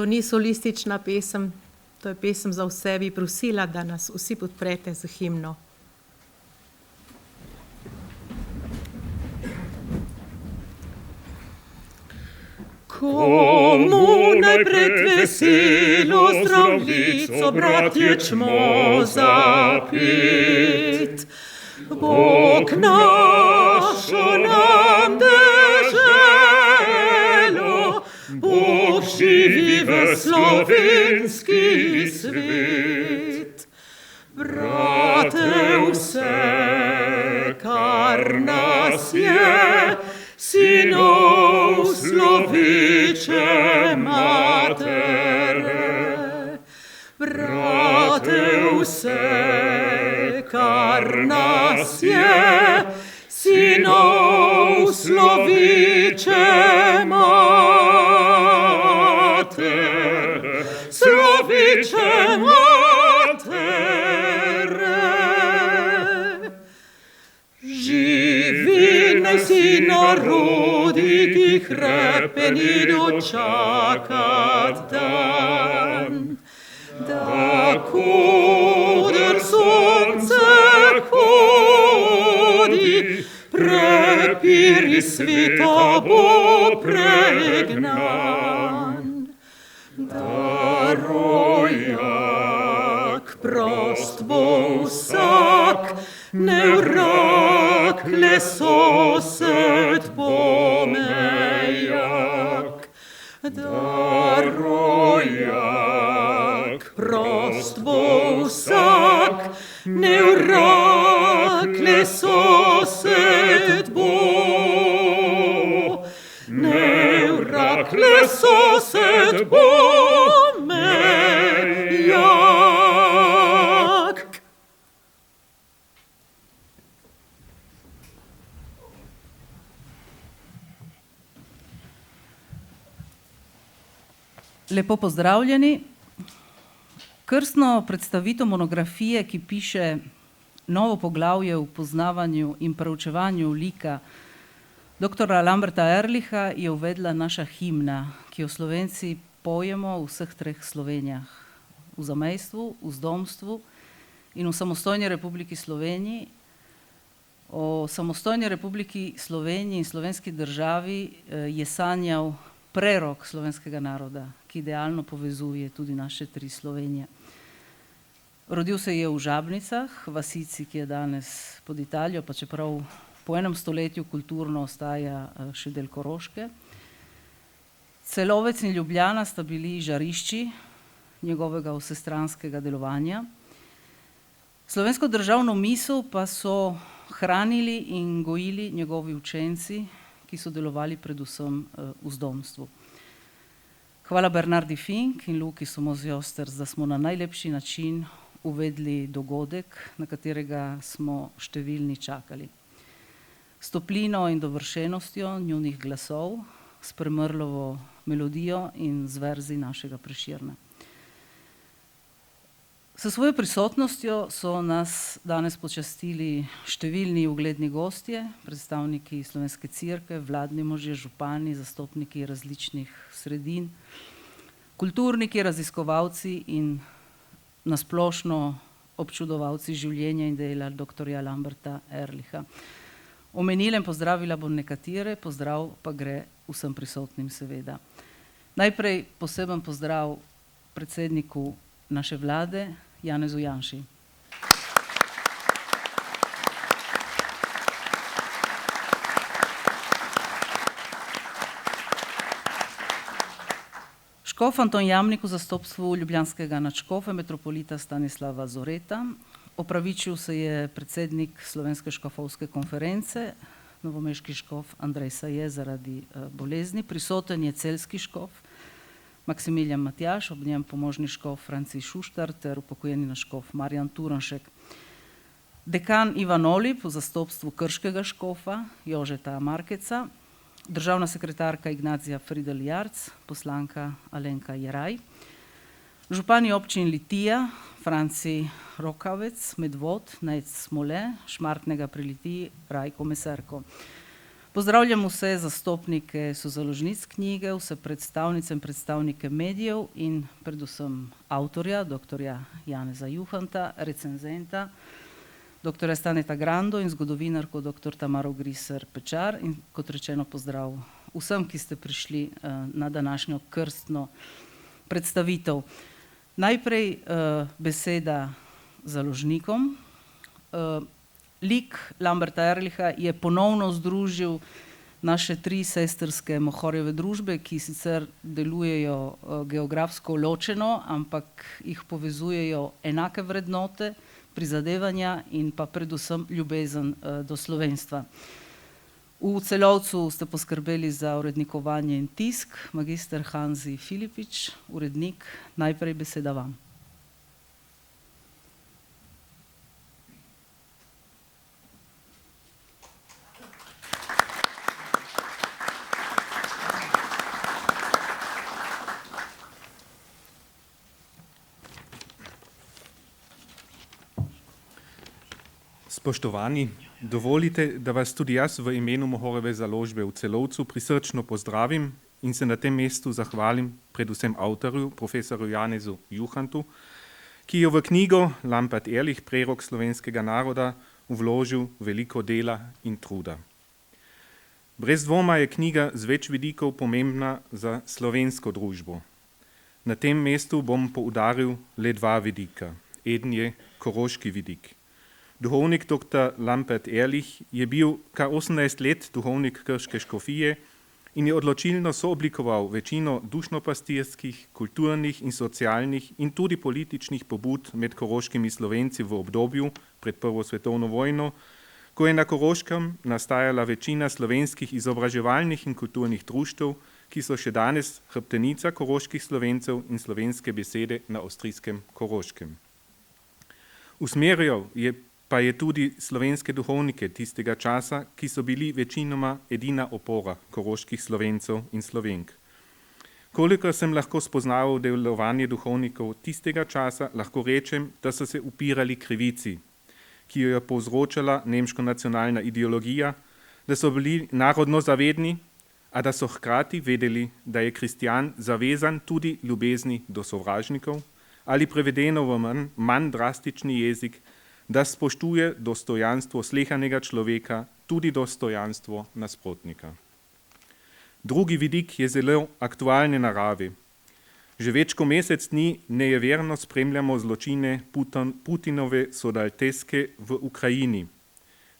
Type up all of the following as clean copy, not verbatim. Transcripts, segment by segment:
to ni solistična pesem, to je pesem za vse, bi prosila, da nas vsi podprete z himno. Komu najpred veselo zdravljico, bratje, čmo zapet? Bog našo nam deželo, Bog živi v slovenski svet. Brate, vse, kar nas je, sinov sloviče matere. Brate, vse, kar nas je, sinov sloviče matere. Sloviče matere. Živi naj si narodi, ki hrepeni dočakat dan. Da kuder sonce hodi, prepiri sveta bo pregnan. Da rojak prost bo vsak, nevrak le sosed bo mejak. Da rojak prost bo vsak, nevrak le sosed bo. Nevrak le sosed bo mejak. Lepo pozdravljeni. Krstno predstavitev monografije, ki piše novo poglavje v poznavanju in preučevanju lika doktora Lamberta Ehrlicha, je uvedla naša himna, ki jo Slovenci pojemo v vseh treh Slovenijah. V zamejstvu, v zdomstvu in v samostojni Republiki Sloveniji. O samostojni Republiki Sloveniji in slovenski državi je sanjal prerok slovenskega naroda, ki idealno povezuje tudi naše tri Slovenije. Rodil se je v Žabnicah, vasici, ki je danes pod Italijo, pa čeprav po enem stoletju kulturno ostaja še del Koroške. Celovec in Ljubljana sta bili žarišči njegovega vsestranskega delovanja. Slovensko državno misel pa so hranili in gojili njegovi učenci, ki so delovali predvsem v zdomstvu. Hvala Bernardi Fink in Luki Somozjosters, da smo na najlepši način uvedli dogodek, na katerega smo številni čakali. S toplino in dovršenostjo njunih glasov, s Premrlovo melodijo in z verzi našega Prešerna. S svojo prisotnostjo so nas danes počastili številni ugledni gostje, predstavniki Slovenske cerkve, vladni možje, župani, zastopniki različnih sredin, kulturniki, raziskovalci in nasplošno občudovalci življenja in dela doktorja Lamberta Ehrlicha. Omenila in pozdravila bom nekatere, pozdrav pa gre vsem prisotnim seveda. Najprej poseben pozdrav predsedniku naše vlade, Janezu Janši. Škof Anton Jamnik v zastopstvu ljubljanskega nadškofa metropolita Stanislava Zoreta. Opravičil se je predsednik Slovenske škofovske konference, novomeški škof Andrej Saje zaradi bolezni. Prisoten je celjski škof Maksimilijan Matjaž, ob njem pomožni škof Franci Šuštar ter upokojeni nadškof Marjan Turnšek. Dekan Ivan Olip v zastopstvu krškega škofa Jožeta Markeca, državna sekretarka Ignacija Fridel Jarc, poslanka Alenka Jeraj, župani občin Litija, Franci Rokavec, Medvod, Nejc Smole, Šmartnega pri Litiji, Rajko Meserko. Pozdravljam vse zastopnike sozaložnic knjige, vse predstavnice in predstavnike medijev in predvsem avtorja, doktorja Janeza Juhanta, recenzenta, doktorja Staneta Grando in zgodovinarko dr. Tamaro Griser Pečar in kot rečeno pozdrav vsem, ki ste prišli na današnjo krstno predstavitev. Najprej beseda založnikom. Lik Lamberta Ehrlicha je ponovno združil naše 3 sestrske Mohorjeve družbe, ki sicer delujejo geografsko ločeno, ampak jih povezujejo enake vrednote, prizadevanja in pa predvsem ljubezen do slovenstva. V Celovcu ste poskrbeli za urednikovanje in tisk, magister Hanzi Filipič, urednik, najprej beseda vam. Spoštovani, dovolite, da vas tudi jaz v imenu Mohorjeve založbe v Celovcu prisrčno pozdravim in se na tem mestu zahvalim predvsem avtorju, profesorju Janezu Juhantu, ki je v knjigo Lambert Ehrlich, prerok slovenskega naroda, vložil veliko dela in truda. Brez dvoma je knjiga z več vidikov pomembna za slovensko družbo. Na tem mestu bom poudaril le 2 vidika. Eden je koroški vidik. Duhovnik dr. Lambert Ehrlich je bil kar 18 let duhovnik krške škofije in je odločilno sooblikoval večino dušnopastirskih, kulturnih in socialnih in tudi političnih pobud med koroškimi Slovenci v obdobju pred Prvo svetovno vojno, ko je na Koroškem nastajala večina slovenskih izobraževalnih in kulturnih društev, ki so še danes hrbtenica koroških Slovencev in slovenske besede na avstrijskem Koroškem. Usmerjal pa je tudi slovenske duhovnike tistega časa, ki so bili večinoma edina opora koroških Slovencev in Slovenk. Kolikor sem lahko spoznaval delovanje duhovnikov tistega časa, lahko rečem, da so se upirali krivici, ki jo je povzročala nemško nacionalna ideologija, da so bili narodno zavedni, a da so hkrati vedeli, da je kristjan zavezan tudi ljubezni do sovražnikov ali prevedeno v manj drastični jezik, da spoštuje dostojanstvo slehanega človeka, tudi dostojanstvo nasprotnika. Drugi vidik je zelo aktualne narave. Že več kot mesec dni nejeverno spremljamo zločine Putinove sodalteske v Ukrajini.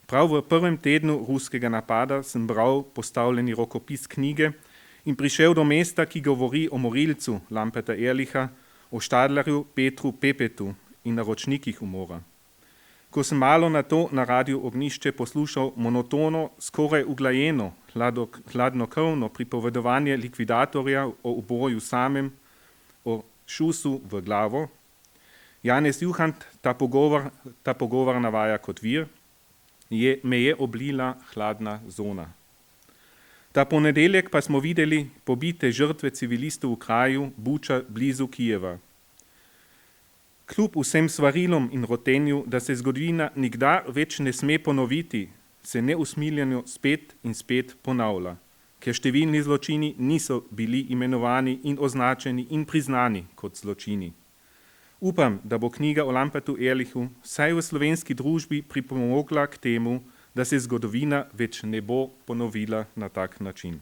Prav v prvem tednu ruskega napada sem bral postavljeni rokopis knjige in prišel do mesta, ki govori o morilcu Lamberta Ehrlicha, o Štadlerju Petru Pepetu in naročnikih umora. Ko sem malo na to na Radiu Ognjišče poslušal monotono, skoraj uglajeno, hladnokrvno pripovedovanje likvidatorja o uboju samem, o šusu v glavo, Janez Juhant ta pogovor navaja kot vir, me je oblila hladna zona. Ta ponedeljek pa smo videli pobite žrtve civilistov v kraju Buča blizu Kijeva. Kljub vsem svarilom in rotenju, da se zgodovina nikdar več ne sme ponoviti, se neusmiljeno spet in spet ponavlja, ker številni zločini niso bili imenovani in označeni in priznani kot zločini. Upam, da bo knjiga o Lambertu Ehrlichu vsaj v slovenski družbi pripomogla k temu, da se zgodovina več ne bo ponovila na tak način.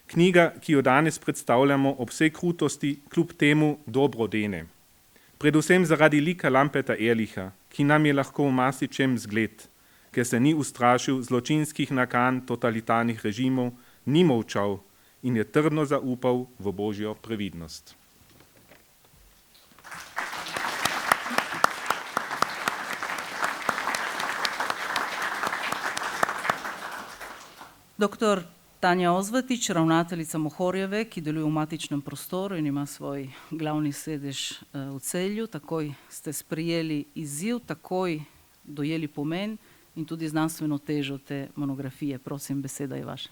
Knjiga, ki jo danes predstavljamo ob vsej krutosti, kljub temu dobro dene. Predvsem zaradi lika Lamberta Ehrlicha, ki nam je lahko v marsičem zgled, ker se ni ustrašil zločinskih nakan totalitarnih režimov, ni molčal in je trdno zaupal v Božjo previdnost. Doktor Tanja Ozvetič, ravnateljica Mohorjeve, ki deluje v matičnem prostoru in ima svoj glavni sedež v Celju. Takoj ste sprejeli izziv, takoj dojeli pomen in tudi znanstveno težo te monografije. Prosim, beseda je vaša.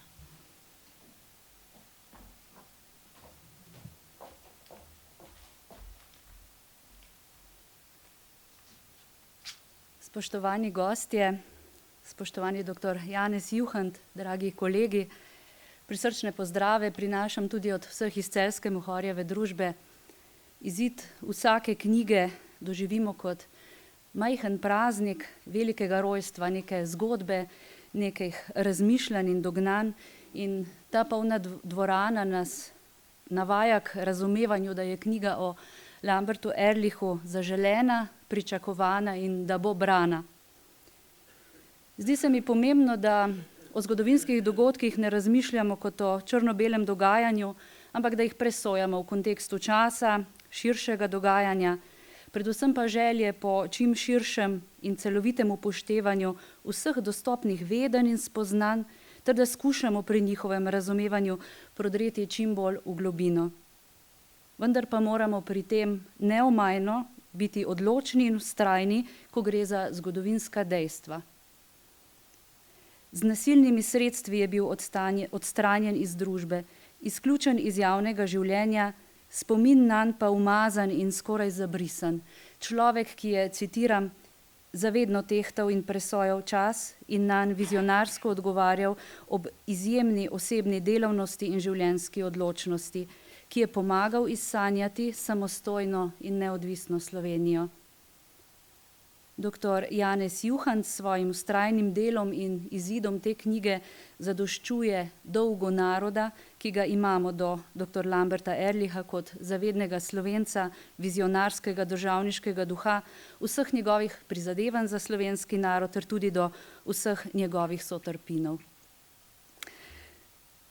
Spoštovani gostje, spoštovani dr. Janez Juhant, dragi kolegi, prisrčne pozdrave prinašam tudi od vseh iz celjske Mohorjeve družbe. Izid vsake knjige doživimo kot majhen praznik velikega rojstva, neke zgodbe, nekih razmišljanj in dognanj, in ta polna dvorana nas navaja k razumevanju, da je knjiga o Lambertu Ehrlichu zaželena, pričakovana in da bo brana. Zdi se mi pomembno, da o zgodovinskih dogodkih ne razmišljamo kot o črno-belem dogajanju, ampak da jih presojamo v kontekstu časa, širšega dogajanja, predvsem pa želje po čim širšem in celovitem upoštevanju vseh dostopnih vedenj in spoznanj, ter da skušamo pri njihovem razumevanju prodreti čim bolj v globino. Vendar pa moramo pri tem neomajno biti odločni in vztrajni, ko gre za zgodovinska dejstva. Z nasilnimi sredstvi je bil odstranjen iz družbe, izključen iz javnega življenja, spomin nanj pa umazan in skoraj zabrisan. Človek, ki je, citiram, zavedno tehtal in presojal čas in nanj vizionarsko odgovarjal ob izjemni osebni delavnosti in življenjski odločnosti, ki je pomagal izsanjati samostojno in neodvisno Slovenijo. Dr. Janez Juhant s svojim vztrajnim delom in izidom te knjige zadoščuje dolgo naroda, ki ga imamo do dr. Lamberta Ehrlicha kot zavednega Slovenca, vizionarskega državniškega duha, vseh njegovih prizadevanj za slovenski narod ter tudi do vseh njegovih sotrpinov.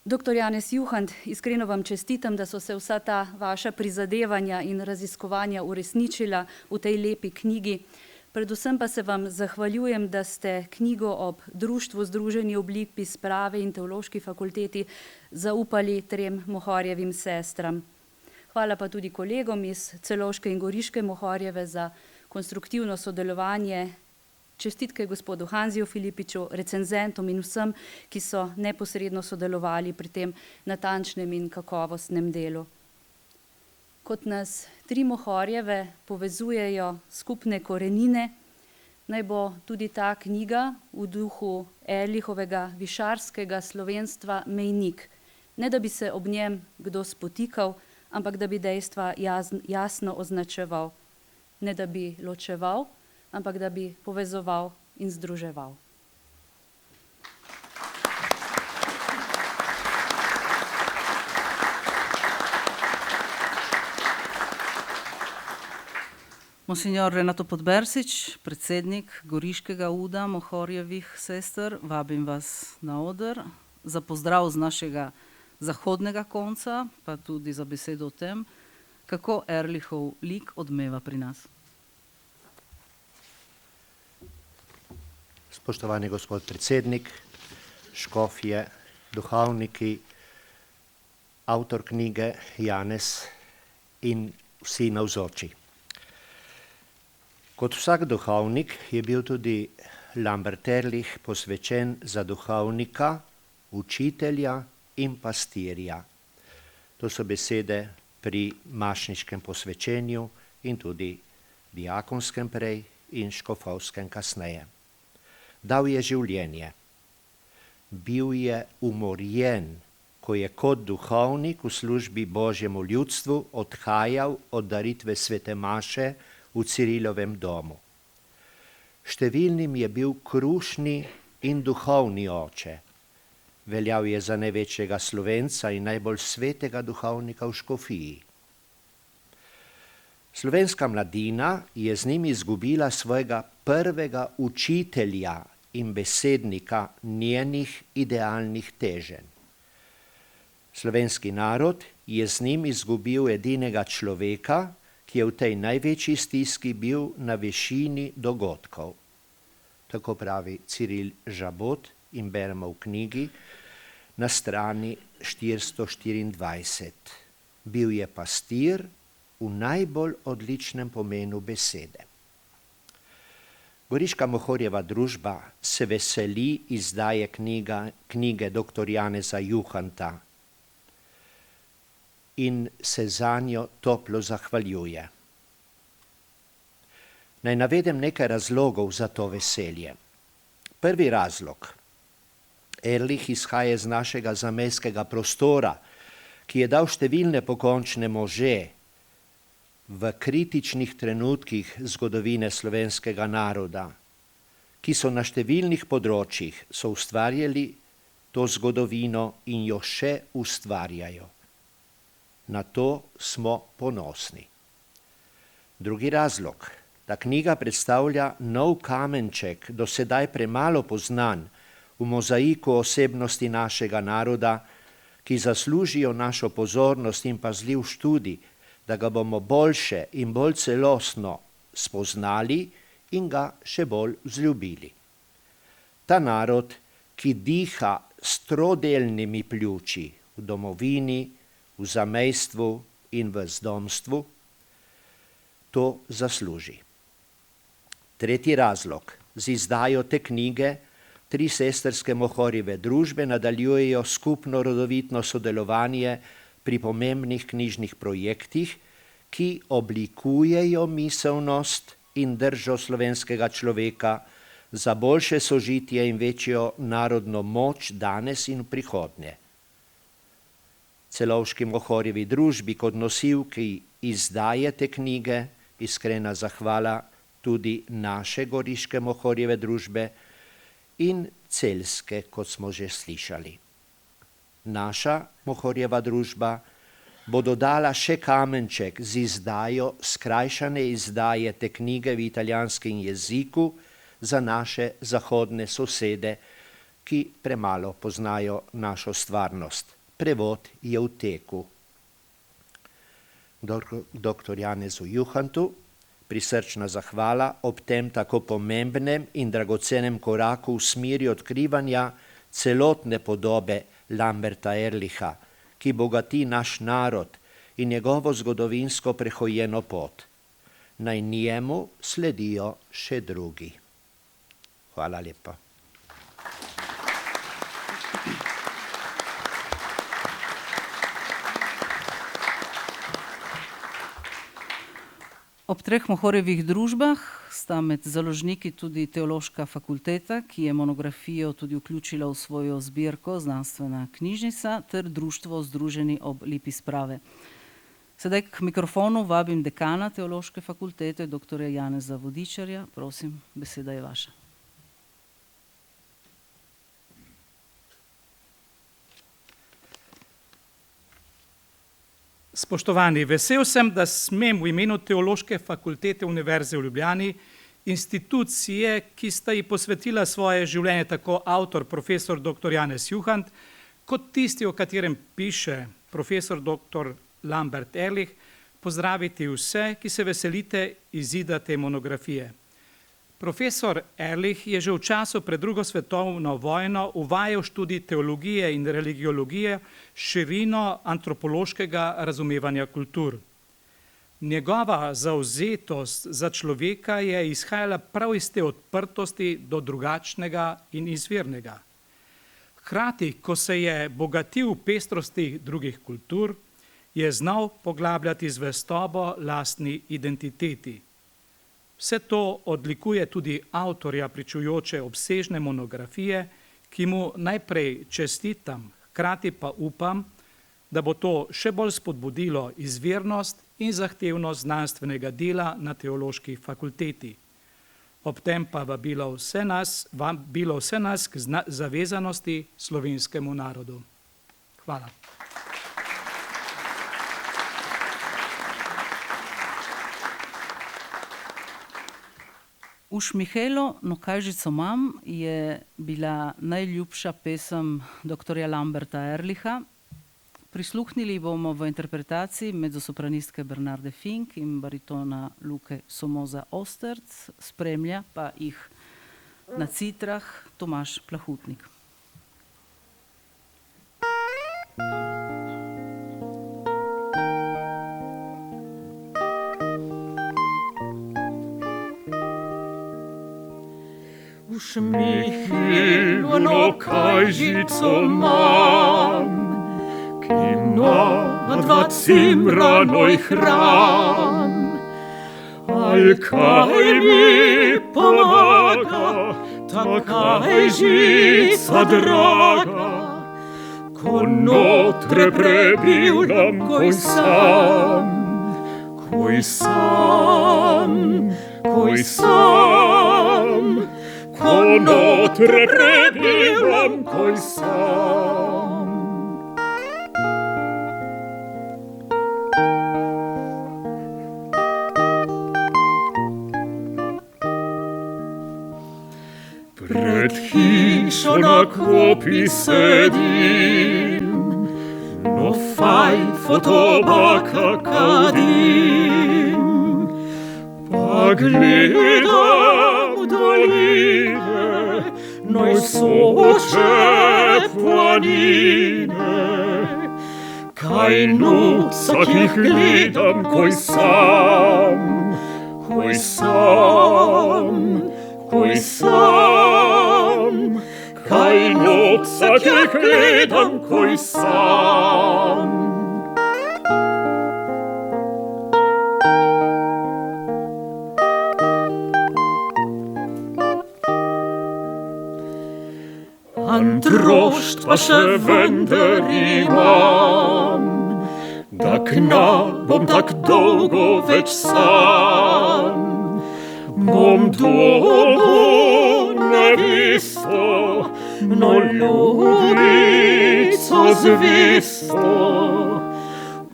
Dr. Janez Juhant, iskreno vam čestitam, da so se vsa ta vaša prizadevanja in raziskovanja uresničila v tej lepi knjigi. Predvsem pa se vam zahvaljujem, da ste knjigo ob Društvu Združeni obliki sprave in Teološki fakulteti zaupali 3 Mohorjevim sestram. Hvala pa tudi kolegom iz Celovške in Goriške Mohorjeve za konstruktivno sodelovanje. Čestitke gospodu Hanziju Filipiču, recenzentom in vsem, ki so neposredno sodelovali pri tem natančnem in kakovostnem delu. Kot nas 3 Mohorjeve povezujejo skupne korenine, naj bo tudi ta knjiga v duhu Ehrlichovega višarskega slovenstva mejnik. Ne da bi se ob njem kdo spotikal, ampak da bi dejstva jasno označeval. Ne da bi ločeval, ampak da bi povezoval in združeval. Monsignor Renato Podbersič, predsednik Goriškega UDA Mohorjevih sester, vabim vas na oder za pozdrav z našega zahodnega konca, pa tudi za besedo o tem, kako Ehrlichov lik odmeva pri nas. Spoštovani gospod predsednik, škofje, duhovniki, avtor knjige Janez in vsi navzoči. Kot vsak duhovnik je bil tudi Lambert Ehrlich posvečen za duhovnika, učitelja in pastirja. To so besede pri mašniškem posvečenju in tudi diakonskem prej in škofovskem kasneje. Dal je življenje. Bil je umorjen, ko je kot duhovnik v službi Božjemu ljudstvu odhajal od daritve svete maše v Cirilovem domu. Številnim je bil krušni in duhovni oče. Veljal je za največjega Slovenca in najbolj svetega duhovnika v škofiji. Slovenska mladina je z njim izgubila svojega prvega učitelja in besednika njenih idealnih teženj. Slovenski narod je z njim izgubil edinega človeka, ki je v tej največji stiski bil na višini dogodkov. Tako pravi Ciril Žabot in beremo v knjigi na strani 424. Bil je pastir v najbolj odličnem pomenu besede. Goriška Mohorjeva družba se veseli izdaje knjige dr. Janeza Juhanta in se zanjo toplo zahvaljuje. Naj navedem nekaj razlogov za to veselje. Prvi razlog. Ehrlich izhaja iz našega zamejskega prostora, ki je dal številne pokončne može v kritičnih trenutkih zgodovine slovenskega naroda, ki so na številnih področjih soustvarjali to zgodovino in jo še ustvarjajo. Na to smo ponosni. Drugi razlog. Ta knjiga predstavlja nov kamenček, do sedaj premalo poznan v mozaiku osebnosti našega naroda, ki zaslužijo našo pozornost in pazljiv študij, da ga bomo boljše in bolj celostno spoznali in ga še bolj vzljubili. Ta narod, ki diha s trodelnimi pljuči v domovini, v zamejstvu in v zdomstvu, to zasluži. Tretji razlog. Z izdajo te knjige tri sestrske Mohorjeve družbe nadaljujejo skupno rodovitno sodelovanje pri pomembnih knjižnih projektih, ki oblikujejo miselnost in držo slovenskega človeka za boljše sožitje in večjo narodno moč danes in v prihodnje. Celovški Mohorjevi družbi kot nosilki izdaje te knjige iskrena zahvala tudi naše goriške Mohorjeve družbe in celjske, kot smo že slišali. Naša Mohorjeva družba bo dodala še kamenček z izdajo skrajšane izdaje te knjige v italijanskem jeziku za naše zahodne sosede, ki premalo poznajo našo stvarnost. Prevod je v teku. Dr. Janezu Juhantu prisrčna zahvala ob tem tako pomembnem in dragocenem koraku v smeri odkrivanja celotne podobe Lamberta Ehrlicha, ki bogati naš narod in njegovo zgodovinsko prehojeno pot. Naj njemu sledijo še drugi. Hvala lepa. Ob treh Mohorjevih družbah sta med založniki tudi Teološka fakulteta, ki je monografijo tudi vključila v svojo zbirko Znanstvena knjižnica, ter Društvo Združeni ob lipi sprave. Sedaj k mikrofonu vabim dekana Teološke fakultete, dr. Janeza Vodičarja. Prosim, beseda je vaša. Spoštovani, vesel sem, da smem v imenu Teološke fakultete Univerze v Ljubljani, institucije, ki sta ji posvetila svoje življenje, tako avtor profesor dr. Janez Juhant, kot tisti, o katerem piše profesor dr. Lambert Ehrlich, pozdraviti vse, ki se veselite izida te monografije. Profesor Ehrlich je že v času pred drugo svetovno vojno uvajal študij teologije in religiologije širino antropološkega razumevanja kultur. Njegova zavzetost za človeka je izhajala prav iz te odprtosti do drugačnega in izvirnega. Hkrati, ko se je bogatil v pestrosti drugih kultur, je znal poglabljati zvestobo lastni identiteti. Vse to odlikuje tudi avtorja pričujoče obsežne monografije, ki mu najprej čestitam, hkrati pa upam, da bo to še bolj spodbudilo izvirnost in zahtevnost znanstvenega dela na Teološki fakulteti. Ob tem pa vabilo vse nas k zavezanosti slovenskemu narodu. Hvala. Už Mihaelo, no kajžico mam, je bila najljubša pesem dr. Lamberta Ehrlicha. Prisluhnili bomo v interpretaciji mezzosopranistke Bernarde Fink in baritona Luke Somoza Osterc, spremlja pa jih na citrah Tomaž Plahutnik. Už Mihaelo, no kajžico mam, ki na dva cimranoj hram. Al kaj mi pomaga Taka je žica draga, ko notre prebivljam, koj sam, ko notre prebivljam, koj sam. Pred hišo na klopi sedim, no fajfo tobaka kadim, pa gledam v doline, noj soče planine, kaj noca, ki jih gledam, koj sam, kaj noca, ki jih gledam, koj sam. Antrošt pa še vendar imam, da kna bom tak dolgo več sam. Bom dolgo nevisto, no ljubico zvesto,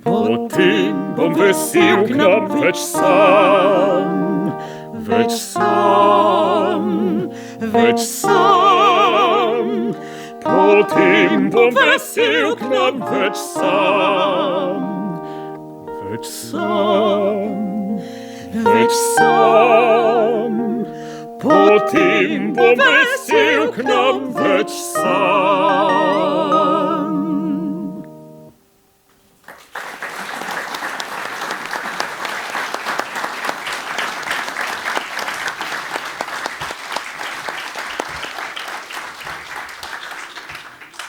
potem bom vesel k nam več sam, potem bom vesel k nam več sam, potem bom vesel k nam več sam.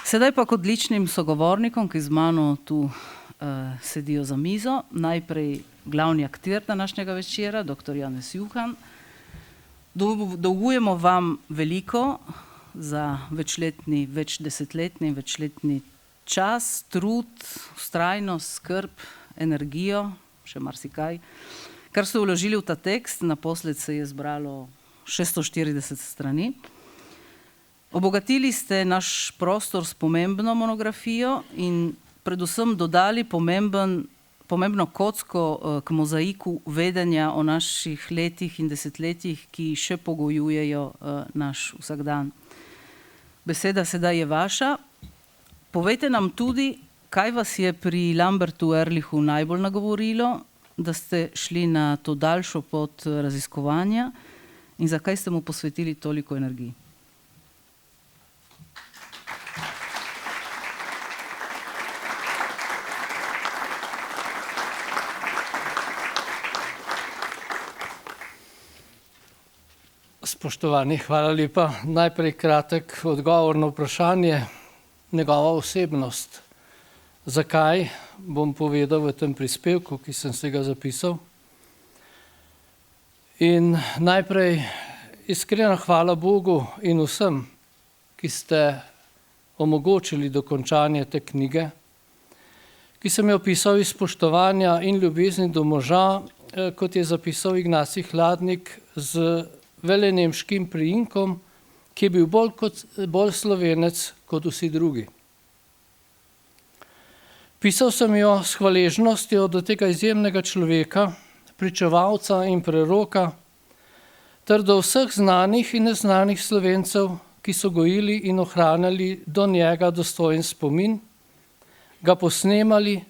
Sedaj pa k odličnim sogovornikom, ki z mano tu sedijo za mizo. Najprej glavni akter današnjega večera, dr. Janez Juhan. Dolgujemo vam veliko za večletni čas, trud, vztrajnost, skrb, energijo, še marsikaj. Kar ste vložili v ta tekst, naposled se je zbralo 640 strani. Obogatili ste naš prostor s pomembno monografijo in predvsem dodali pomembno kocko k mozaiku vedenja o naših letih in desetletjih, ki še pogojujejo naš vsakdan. Beseda sedaj je vaša. Povejte nam tudi, kaj vas je pri Lambertu Ehrlichu najbolj nagovorilo, da ste šli na to daljšo pot raziskovanja in zakaj ste mu posvetili toliko energij. Spoštovani, hvala lepa. Najprej kratek odgovor na vprašanje, njegova osebnost. Zakaj, bom povedal v tem prispevku, ki sem se ga zapisal. In najprej iskrena hvala Bogu in vsem, ki ste omogočili dokončanje te knjige, ki sem jo pisal iz spoštovanja in ljubezni do moža, kot je zapisal Ignacij Hladnik, z velenemškim priimkom, ki je bil bolj Slovenec kot vsi drugi. Pisal sem jo s hvaležnostjo do tega izjemnega človeka, pričevalca in preroka, ter do vseh znanih in neznanih Slovencev, ki so gojili in ohranjali do njega dostojen spomin, ga posnemali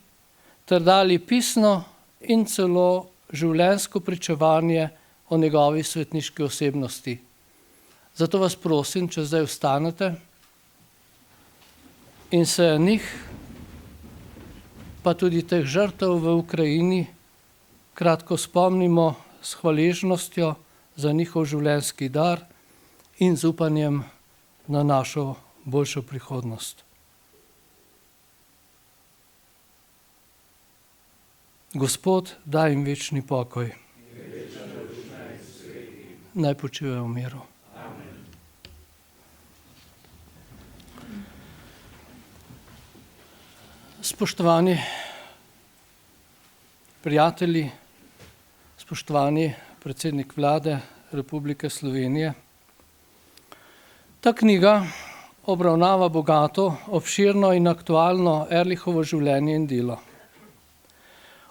ter dali pisno in celo življenjsko pričevanje o njegovi svetniški osebnosti. Zato vas prosim, če zdaj vstanete in se njih, pa tudi teh žrtev v Ukrajini, kratko spomnimo s hvaležnostjo za njihov življenjski dar in z upanjem na našo boljšo prihodnost. Gospod, daj jim večni pokoj. Naj počivajo v miru. Spoštovani prijatelji, spoštovani predsednik Vlade Republike Slovenije. Ta knjiga obravnava bogato, obširno in aktualno Ehrlichovo življenje in delo.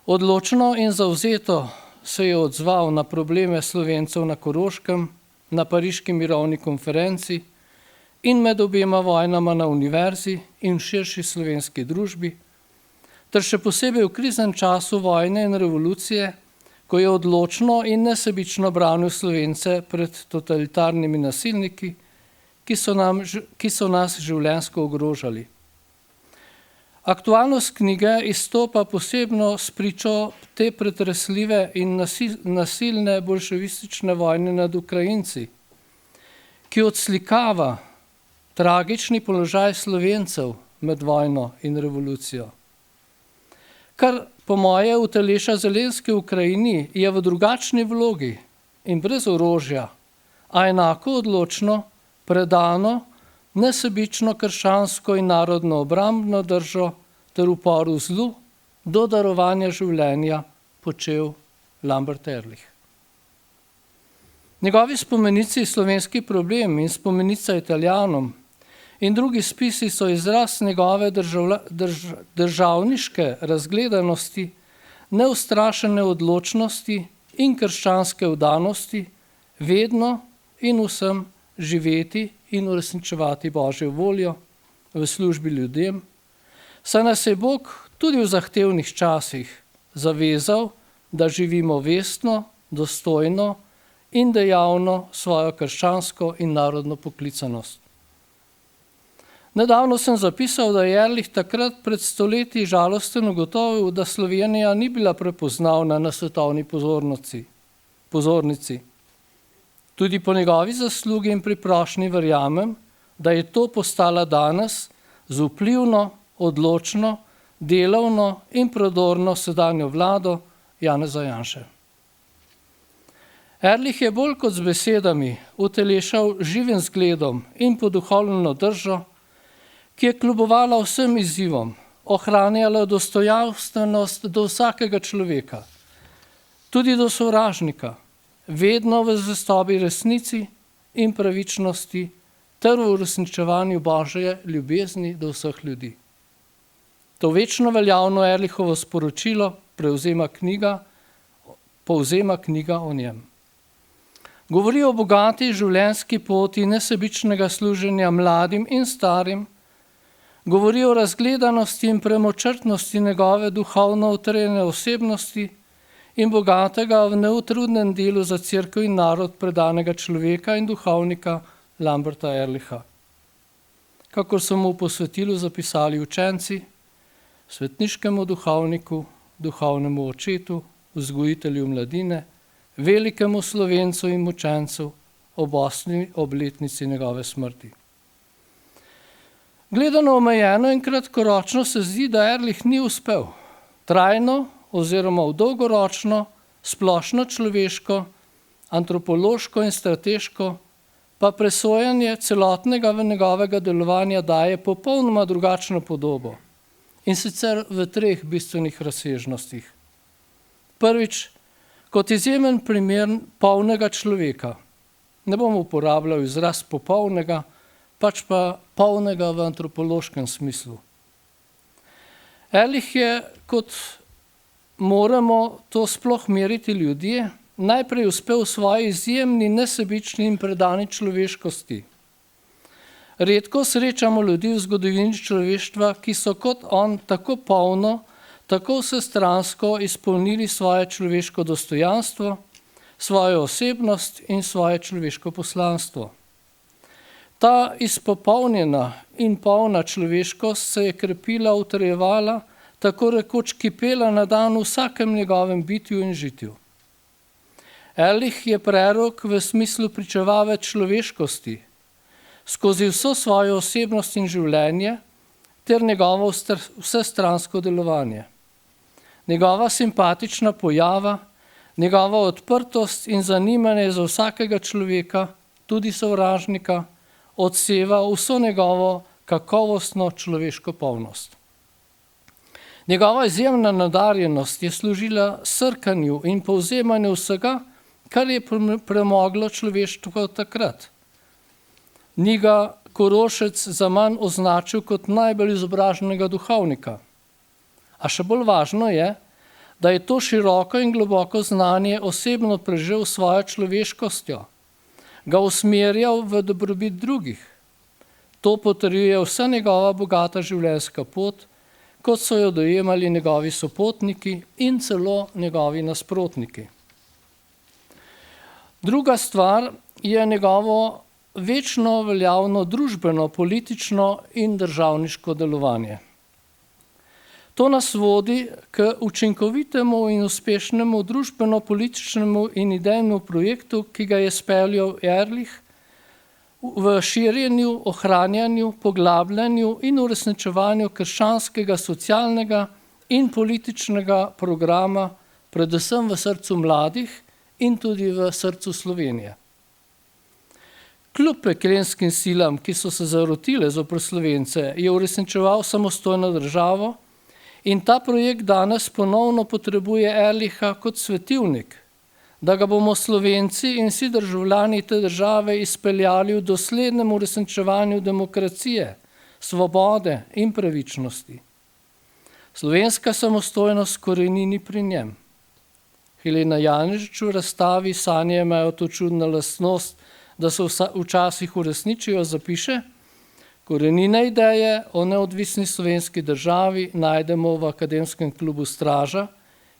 Odločno in zavzeto se je odzval na probleme Slovencev na Koroškem, na Pariški mirovni konferenci in med obema vojnama na univerzi in v širši slovenski družbi, ter še posebej v kriznem času vojne in revolucije, ko je odločno in nesebično branil Slovence pred totalitarnimi nasilniki, ki so nas življenjsko ogrožali. Aktualnost knjige izstopa posebno s pričo te pretresljive in nasilne bolševistične vojne nad Ukrajinci, ki odslikava tragični položaj Slovencev med vojno in revolucijo. Kar po moje uteleša Zelenski v Ukrajini, je v drugačni vlogi in brez orožja, a enako odločno, predano, nesebično krščansko in narodno obrambno držo ter uporu zlu do darovanja življenja počel Lambert Ehrlich. Njegovi spomenici Slovenski problem in spomenica Italijanom in drugi spisi so izraz njegove državniške razgledanosti, neustrašene odločnosti in krščanske vdanosti, vedno in vsem živeti in uresničevati Božjo voljo v službi ljudem, saj nas je Bog tudi v zahtevnih časih zavezal, da živimo vestno, dostojno in dejavno svojo krščansko in narodno poklicanost. Nedavno sem zapisal, da je Ehrlich takrat pred stoletji žalosten ugotovil, da Slovenija ni bila prepoznavna na svetovni pozornici. Tudi po njegovi zaslugi in priprošnji verjamem, da je to postala danes z vplivno, odločno, delovno in prodorno sedanjo vlado Janeza Janše. Ehrlich je bolj kot z besedami utelešal živim zgledom in poduhovljeno držo, ki je kljubovala vsem izzivom, ohranjala dostojanstvenost do vsakega človeka, tudi do sovražnika, vedno v zvestobi resnici in pravičnosti ter v uresničevanju Božje ljubezni do vseh ljudi. To večno veljavno Ehrlichovo sporočilo povzema knjiga o njem. Govori o bogati življenjski poti nesebičnega služenja mladim in starim, govori o razgledanosti in premočrtnosti njegove duhovno utrjene osebnosti in bogatega v neutrudnem delu za cerkev in narod predanega človeka in duhovnika Lamberta Ehrlicha. Kakor so mu v posvetilu zapisali učenci, svetniškemu duhovniku, duhovnemu očetu, vzgojitelju mladine, velikemu Slovencu in mučencu ob 8. obletnici njegove smrti. Gledano omejeno in kratkoročno se zdi, da Ehrlich ni uspel. Trajno oziroma dolgoročno, splošno človeško, antropološko in strateško, pa presojanje celotnega njegovega delovanja daje popolnoma drugačno podobo, in sicer v 3 bistvenih razsežnostih. Prvič, kot izjemen primer polnega človeka. Ne bom uporabljal izraz popolnega, pač pa polnega v antropološkem smislu. Ehrlich je, kot moramo to sploh meriti ljudje, najprej uspel v svoji izjemni, nesebični in predani človeškosti. Redko srečamo ljudi v zgodovini človeštva, ki so kot on tako polno, tako vsestransko izpolnili svoje človeško dostojanstvo, svojo osebnost in svoje človeško poslanstvo. Ta izpopolnjena in polna človeškost se je krepila, utrjevala, tako rekoč kipela na dan v vsakem njegovem bitju in žitju. Ehrlich je prerok v smislu pričevave človeškosti, skozi vso svojo osebnost in življenje ter njegovo vsestransko delovanje. Njegova simpatična pojava, njegova odprtost in zanimanje za vsakega človeka, tudi sovražnika, odseva vso njegovo kakovostno človeško polnost. Njegova izjemna nadarjenost je služila srkanju in povzemanju vsega, kar je premoglo človeštvo takrat. Ni ga Korošec zaman označil kot najbolj izobraženega duhovnika. A še bolj važno je, da je to široko in globoko znanje osebno prežel svojo človeškostjo, ga usmerjal v dobrobit drugih. To potrjuje vsa njegova bogata življenjska pot, kot so jo dojemali njegovi sopotniki in celo njegovi nasprotniki. Druga stvar je njegovo večno veljavno družbeno, politično in državniško delovanje. To nas vodi k učinkovitemu in uspešnemu družbeno-političnemu in idejnemu projektu, ki ga je speljal Ehrlich v širjenju, ohranjanju, poglabljanju in uresničevanju krščanskega socialnega in političnega programa, predvsem v srcu mladih in tudi v srcu Slovenije. Kljub pekrenskim silam, ki so se zarotile zoper Slovence, je uresničeval samostojno državo in ta projekt danes ponovno potrebuje Ehrlicha kot svetilnik, da ga bomo Slovenci in vsi državljani te države izpeljali v doslednem uresničevanju demokracije, svobode in pravičnosti. Slovenska samostojnost korenini pri njem. Helena Janežič v razstavi Sanje imajo to čudno lastnost, da se včasih uresničijo, zapiše: korenine ideje o neodvisni slovenski državi najdemo v Akademskem klubu Straža,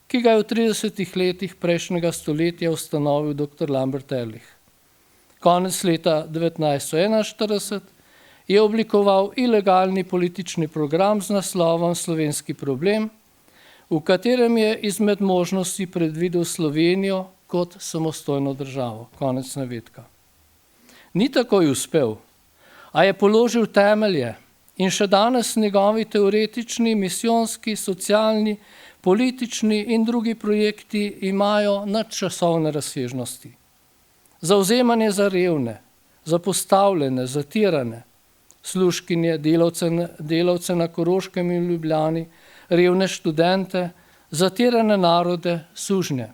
ki ga je v 30 letih prejšnjega stoletja ustanovil dr. Lambert Ehrlich. Konec leta 1941 je oblikoval ilegalni politični program z naslovom Slovenski problem, v katerem je izmed možnosti predvidel Slovenijo kot samostojno državo. Konec navedka. Ni takoj uspel, a je položil temelje in še danes njegovi teoretični, misijonski, socialni, politični in drugi projekti imajo nadčasovne razsežnosti. Zavzemanje za revne, zapostavljene, zatirane, služkinje, delavce na Koroškem in Ljubljani, revne študente, zatirane narode, sužnje.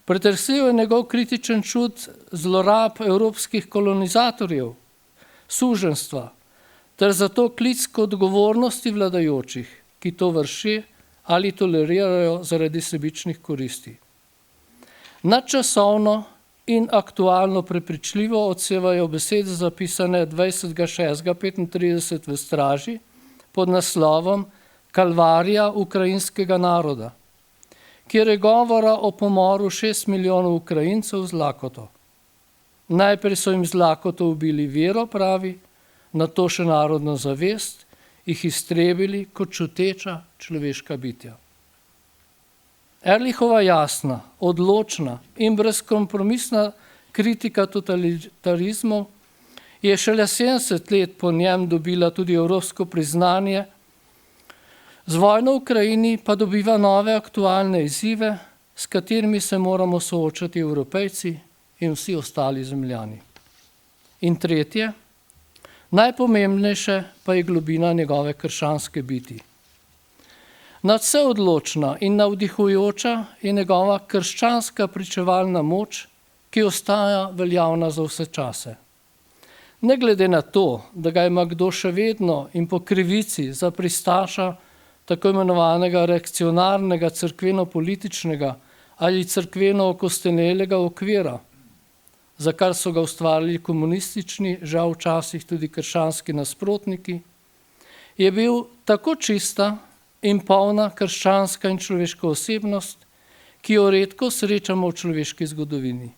Pretresel je njegov kritičen čut zlorab evropskih kolonizatorjev, suženjstva, ter zato klic k odgovornosti vladajočih, ki to vrši ali tolerirajo zaradi sebičnih koristi. Nadčasovno in aktualno prepričljivo odsevajo besede zapisane 20.6.35 v Straži pod naslovom Kalvarija ukrajinskega naroda, kjer je govora o pomoru 6 milijonov Ukrajincev z lakoto. Najprej so jim z lakoto ubili vero, pravi, nato še narodno zavest, jih iztrebili kot čuteča človeška bitja. Ehrlichova jasna, odločna in brezkompromisna kritika totalitarizmov je šele 70 let po njem dobila tudi evropsko priznanje, z vojno v Ukrajini pa dobiva nove aktualne izzive, s katerimi se moramo soočati Evropejci in vsi ostali zemljani. In tretje, najpomembnejše pa je globina njegove krščanske biti. Nadvse odločna in navdihujoča je njegova krščanska pričevalna moč, ki ostaja veljavna za vse čase. Ne glede na to, da ga ima kdo še vedno in po krivici za pristaša tako imenovanega reakcionarnega cerkveno-političnega ali cerkveno-okostenelega okvira, za kar so ga ustvarili komunistični, žal včasih tudi krščanski nasprotniki, je bil tako čista in polna krščanska in človeška osebnost, ki jo redko srečamo v človeški zgodovini.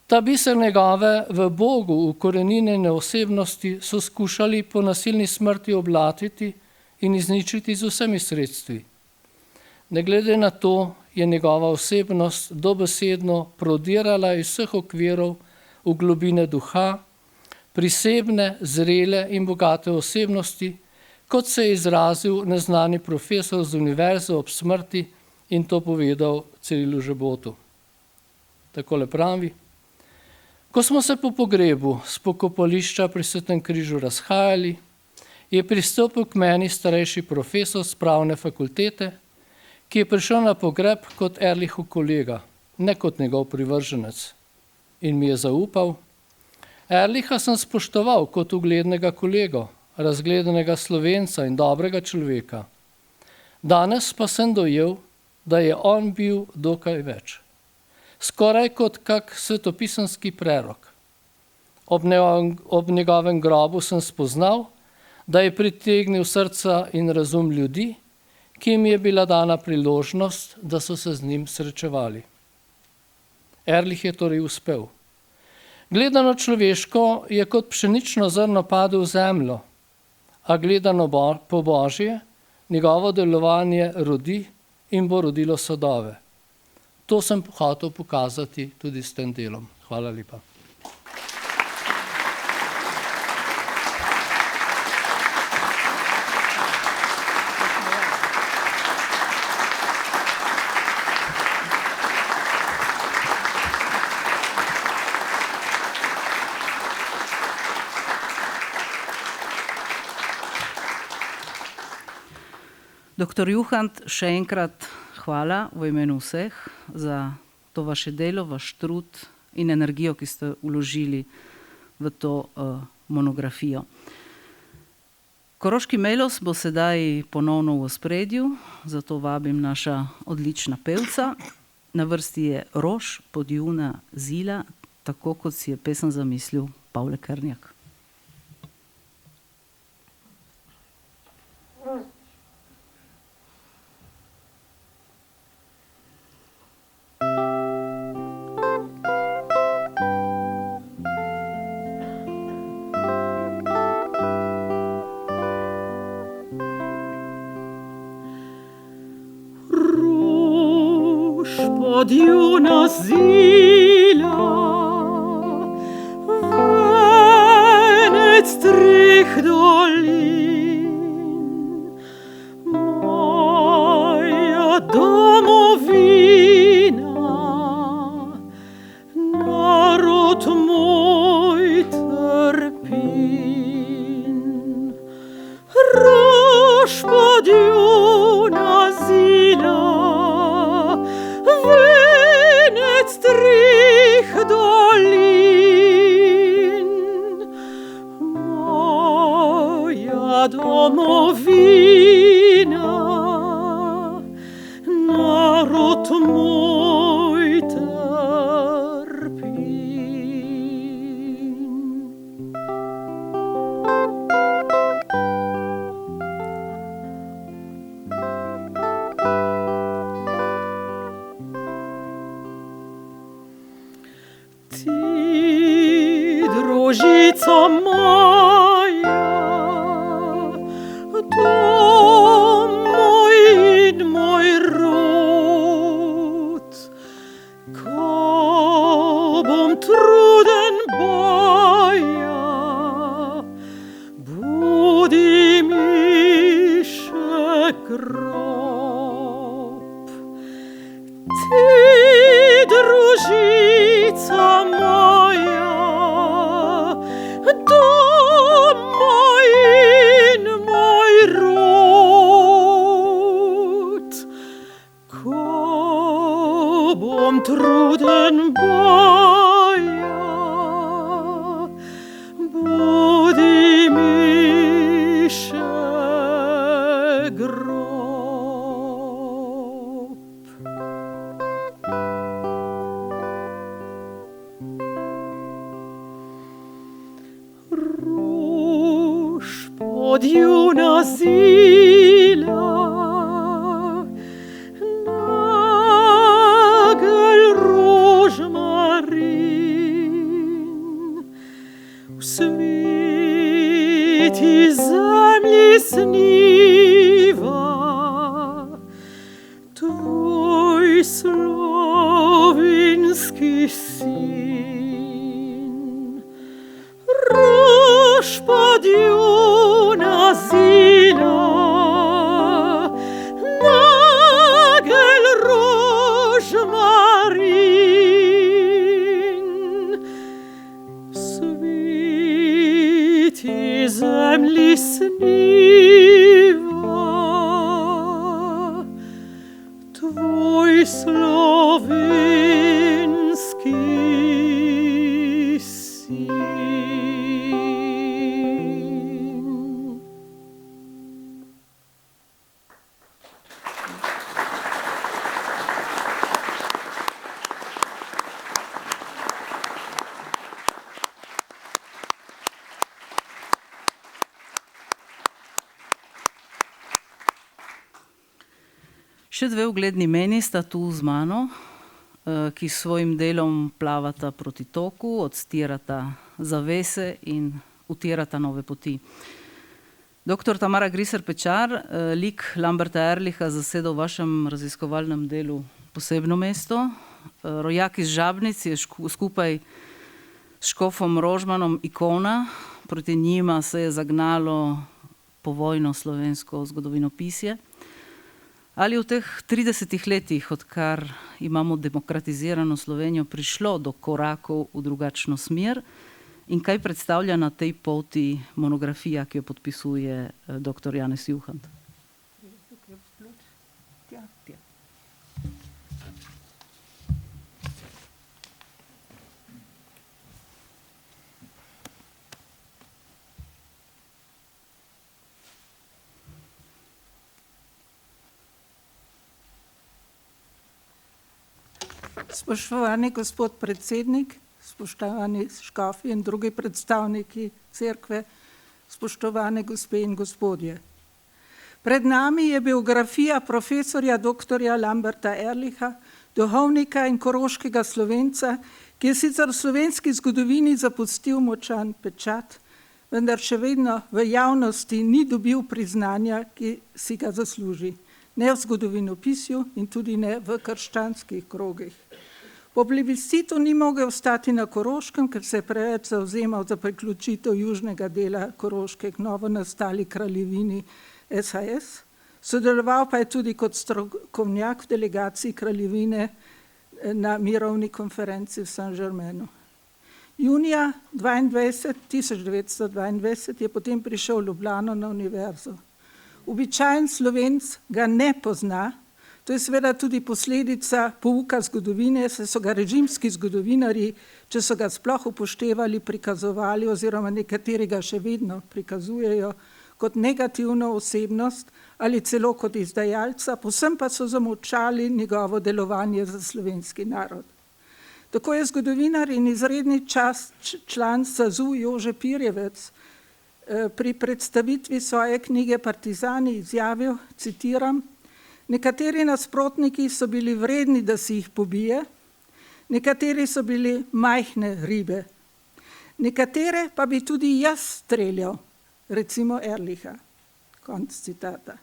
Ta biser njegove v Bogu ukoreninjene osebnosti so skušali po nasilni smrti oblatiti in izničiti z vsemi sredstvi. Ne glede na to, je njegova osebnost dobesedno prodirala iz vseh okvirov v globine duha, prisebne, zrele in bogate osebnosti, kot se je izrazil neznani profesor z univerze ob smrti in to povedal Cirilu Žebotu. Takole pravi: ko smo se po pogrebu s pokopališča pri Svetem križu razhajali, je pristopil k meni starejši profesor z pravne fakultete, ki je prišel na pogreb kot Erlichov kolega, ne kot njegov privrženec, in mi je zaupal. Erlicha sem spoštoval kot uglednega kolego, razgledanega Slovenca in dobrega človeka. Danes pa sem dojel, da je on bil dokaj več. Skoraj kot kak svetopisanski prerok. Ob njegovem grobu sem spoznal, da je pritegnil srca in razum ljudi, ki jim je bila dana priložnost, da so se z njim srečevali. Erlich je torej uspel. Gledano človeško je kot pšenično zrno padel v zemljo, a gledano po Božje, njegovo delovanje rodi in bo rodilo sadove. To sem hotel pokazati tudi s tem delom. Hvala lepa. Doktor Juhant, še enkrat hvala v imenu vseh za to vaše delo, vaš trud in energijo, ki ste vložili v to monografijo. Koroški melos bo sedaj ponovno v ospredju, zato vabim naša odlična pevca. Na vrsti je Rož podjuna zila, tako kot si je pesem zamislil Pavle Krnjak. Podjuna zila, venec treh dolin, moja domovina, narod moj trpin. Rož podjuna zila, venec treh dolin, moja domovina, narod moj trpin. Ti, družica moja, dom moj in moj rod, ko bom truden boja, budi mi še grob. Ti, družica moja, dom moj in moj rod, ko bom truden boja, budi mi še grob. Rož podjuna zila, nagelj rožmarin, v sveti zemlji sniva, tvoj slovenski sin. Rož podjuna zila, nagelj rožmarin, sveti tej zemlji sniva, tvoj slovenski sin. Še dve ugledni meni sta tu z mano, ki s svojim delom plavata proti toku, odstirata zavese in utirata nove poti. Dr. Tamara Griser Pečar, lik Lamberta Ehrlicha zaseda v vašem raziskovalnem delu posebno mesto. Rojak iz Žabnic je skupaj s škofom Rožmanom ikona, proti njima se je zagnalo povojno slovensko zgodovinopisje. Ali v teh 30 letih, odkar imamo demokratizirano Slovenijo, prišlo do korakov v drugačno smer in kaj predstavlja na tej poti monografija, ki jo podpisuje dr. Janez Juhant? Spoštovani gospod predsednik, spoštovani škofi in drugi predstavniki cerkve, spoštovane gospe in gospodje. Pred nami je biografija profesorja dr. Lamberta Ehrlicha, duhovnika in koroškega Slovenca, ki je sicer v slovenski zgodovini zapustil močan pečat, vendar še vedno v javnosti ni dobil priznanja, ki si ga zasluži. Ne v zgodovinopisju in tudi ne v krščanskih krogih. Po plebiscitu ni mogel ostati na Koroškem, ker se je preveč zavzemal za priključitev južnega dela Koroške k novo nastali kraljevini SHS. Sodeloval pa je tudi kot strokovnjak v delegaciji kraljevine na mirovni konferenci v Saint-Germainu. Junija 1922 je potem prišel v Ljubljano na univerzo. Običajen Slovenc ga ne pozna, to je seveda tudi posledica pouka zgodovine, saj so ga režimski zgodovinarji, če so ga sploh upoštevali, prikazovali oziroma nekateri ga še vedno prikazujejo kot negativno osebnost ali celo kot izdajalca, povsem pa so zamolčali njegovo delovanje za slovenski narod. Tako je zgodovinar in izredni član SAZU Jože Pirjevec pri predstavitvi svoje knjige Partizani izjavil, citiram: "Nekateri nasprotniki so bili vredni, da si jih pobije, nekateri so bili majhne ribe, nekatere pa bi tudi jaz streljal, recimo Ehrlicha." Konec citata.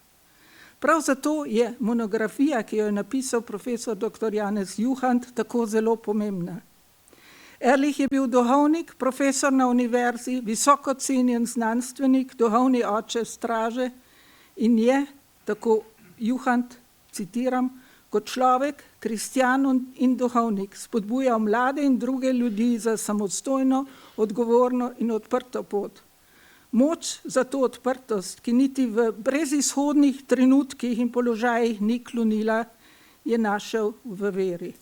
Prav zato je monografija, ki jo je napisal profesor dr. Janez Juhant, tako zelo pomembna. Ehrlich je bil duhovnik, profesor na univerzi, visoko cenjen znanstvenik, duhovni oče straže in je, tako Juhant, citiram, kot človek, kristjan in duhovnik spodbujal mlade in druge ljudi za samostojno, odgovorno in odprto pot. Moč za to odprtost, ki niti v brezizhodnih trenutkih in položajih ni klonila, je našel v veri.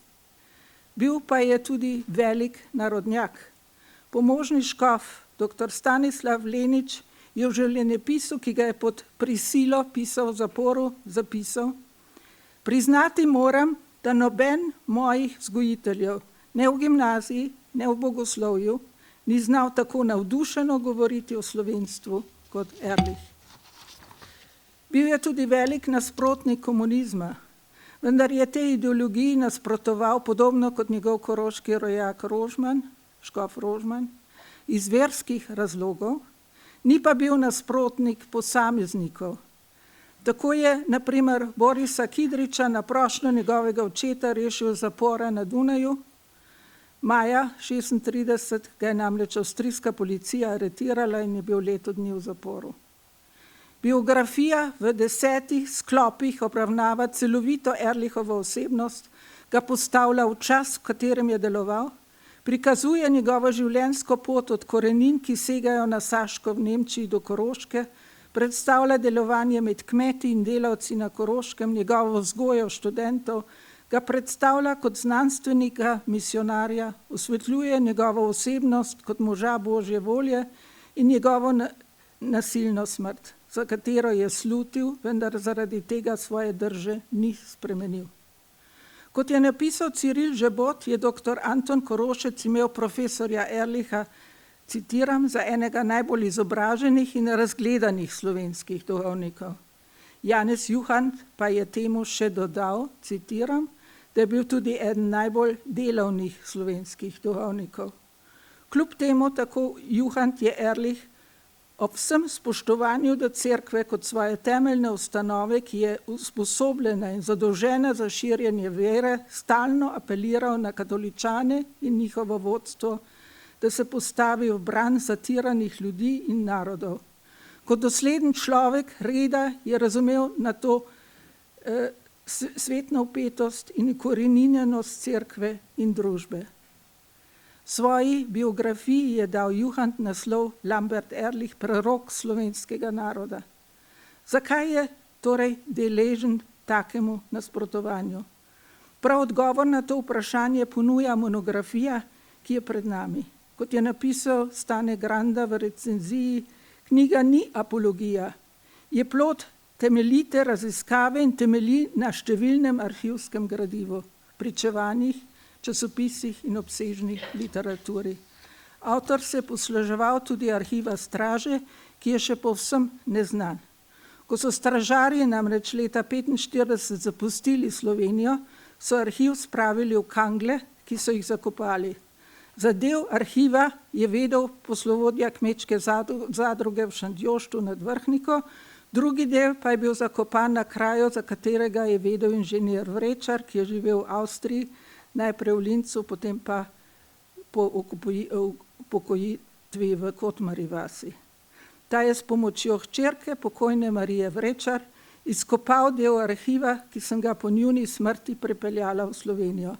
Bil pa je tudi velik narodnjak. Pomožni škof, dr. Stanislav Lenič, je v življenjepisu, ki ga je pod prisilo pisal v zaporu, zapisal: "Priznati moram, da noben mojih vzgojiteljev, ne v gimnaziji, ne v bogoslovju, ni znal tako navdušeno govoriti o slovenstvu kot Ehrlich." Bil je tudi velik nasprotnik komunizma, vendar je tej ideologiji nasprotoval podobno kot njegov koroški rojak Rožman, škof Rožman, iz verskih razlogov, ni pa bil nasprotnik posameznikov. Tako je, na primer, Borisa Kidriča na prošnjo njegovega očeta rešil zapora na Dunaju. Maja 1936 ga je namreč avstrijska policija aretirala in je bil leto dni v zaporu. Biografija v 10 sklopih obravnava celovito Ehrlichovo osebnost, ga postavlja v čas, v katerem je deloval, Prikazuje njegovo življenjsko pot od korenin, ki segajo na Saško v Nemčiji do Koroške, predstavlja delovanje med kmeti in delavci na Koroškem, njegovo vzgojo študentov, ga predstavlja kot znanstvenika, misionarja, osvetljuje njegovo osebnost kot moža Božje volje in njegovo nasilno smrt, za katero je slutil, vendar zaradi tega svoje drže ni spremenil. Kot je napisal Ciril Žebot, je dr. Anton Korošec imel profesorja Ehrlicha, citiram, za enega najbolj izobraženih in razgledanih slovenskih duhovnikov. Janez Juhant pa je temu še dodal, citiram, da je bil tudi eden najbolj delavnih slovenskih duhovnikov. Kljub temu, tako Juhant, je Ehrlich ob vsem spoštovanju do cerkve kot svoje temeljne ustanove, ki je usposobljena in zadolžena za širjenje vere, stalno apeliral na katoličane in njihovo vodstvo, da se postavi v bran zatiranih ljudi in narodov. Kot dosleden človek reda je razumel na to svetno vpetost in koreninjenost cerkve in družbe. Svoji biografiji je dal Juhant naslov Lambert Ehrlich, prerok slovenskega naroda. Zakaj je torej deležen takemu nasprotovanju? Prav odgovor na to vprašanje ponuja monografija, ki je pred nami. Kot je napisal Stane Granda v recenziji, knjiga ni apologija, je plod temeljite raziskave in temelji na številnem arhivskem gradivu, pričevanjih, časopisih in obsežni literaturi. Avtor se je posluževal tudi arhiva straže, ki je še povsem neznan. Ko so stražarji namreč leta 1945 zapustili Slovenijo, so arhiv spravili v kangle, ki so jih zakopali. Za del arhiva je vedel poslovodja kmečke zadruge v Šentjoštu nad Vrhniko, drugi del pa je bil zakopan na kraju, za katerega je vedel inženir Vrečar, ki je živel v Avstriji, najprej v Lincu, potem pa po upokojitvi v Kotmari vasi. Ta je s pomočjo hčerke pokojne Marije Vrečar izkopal del arhiva, ki sem ga po njuni smrti pripeljala v Slovenijo.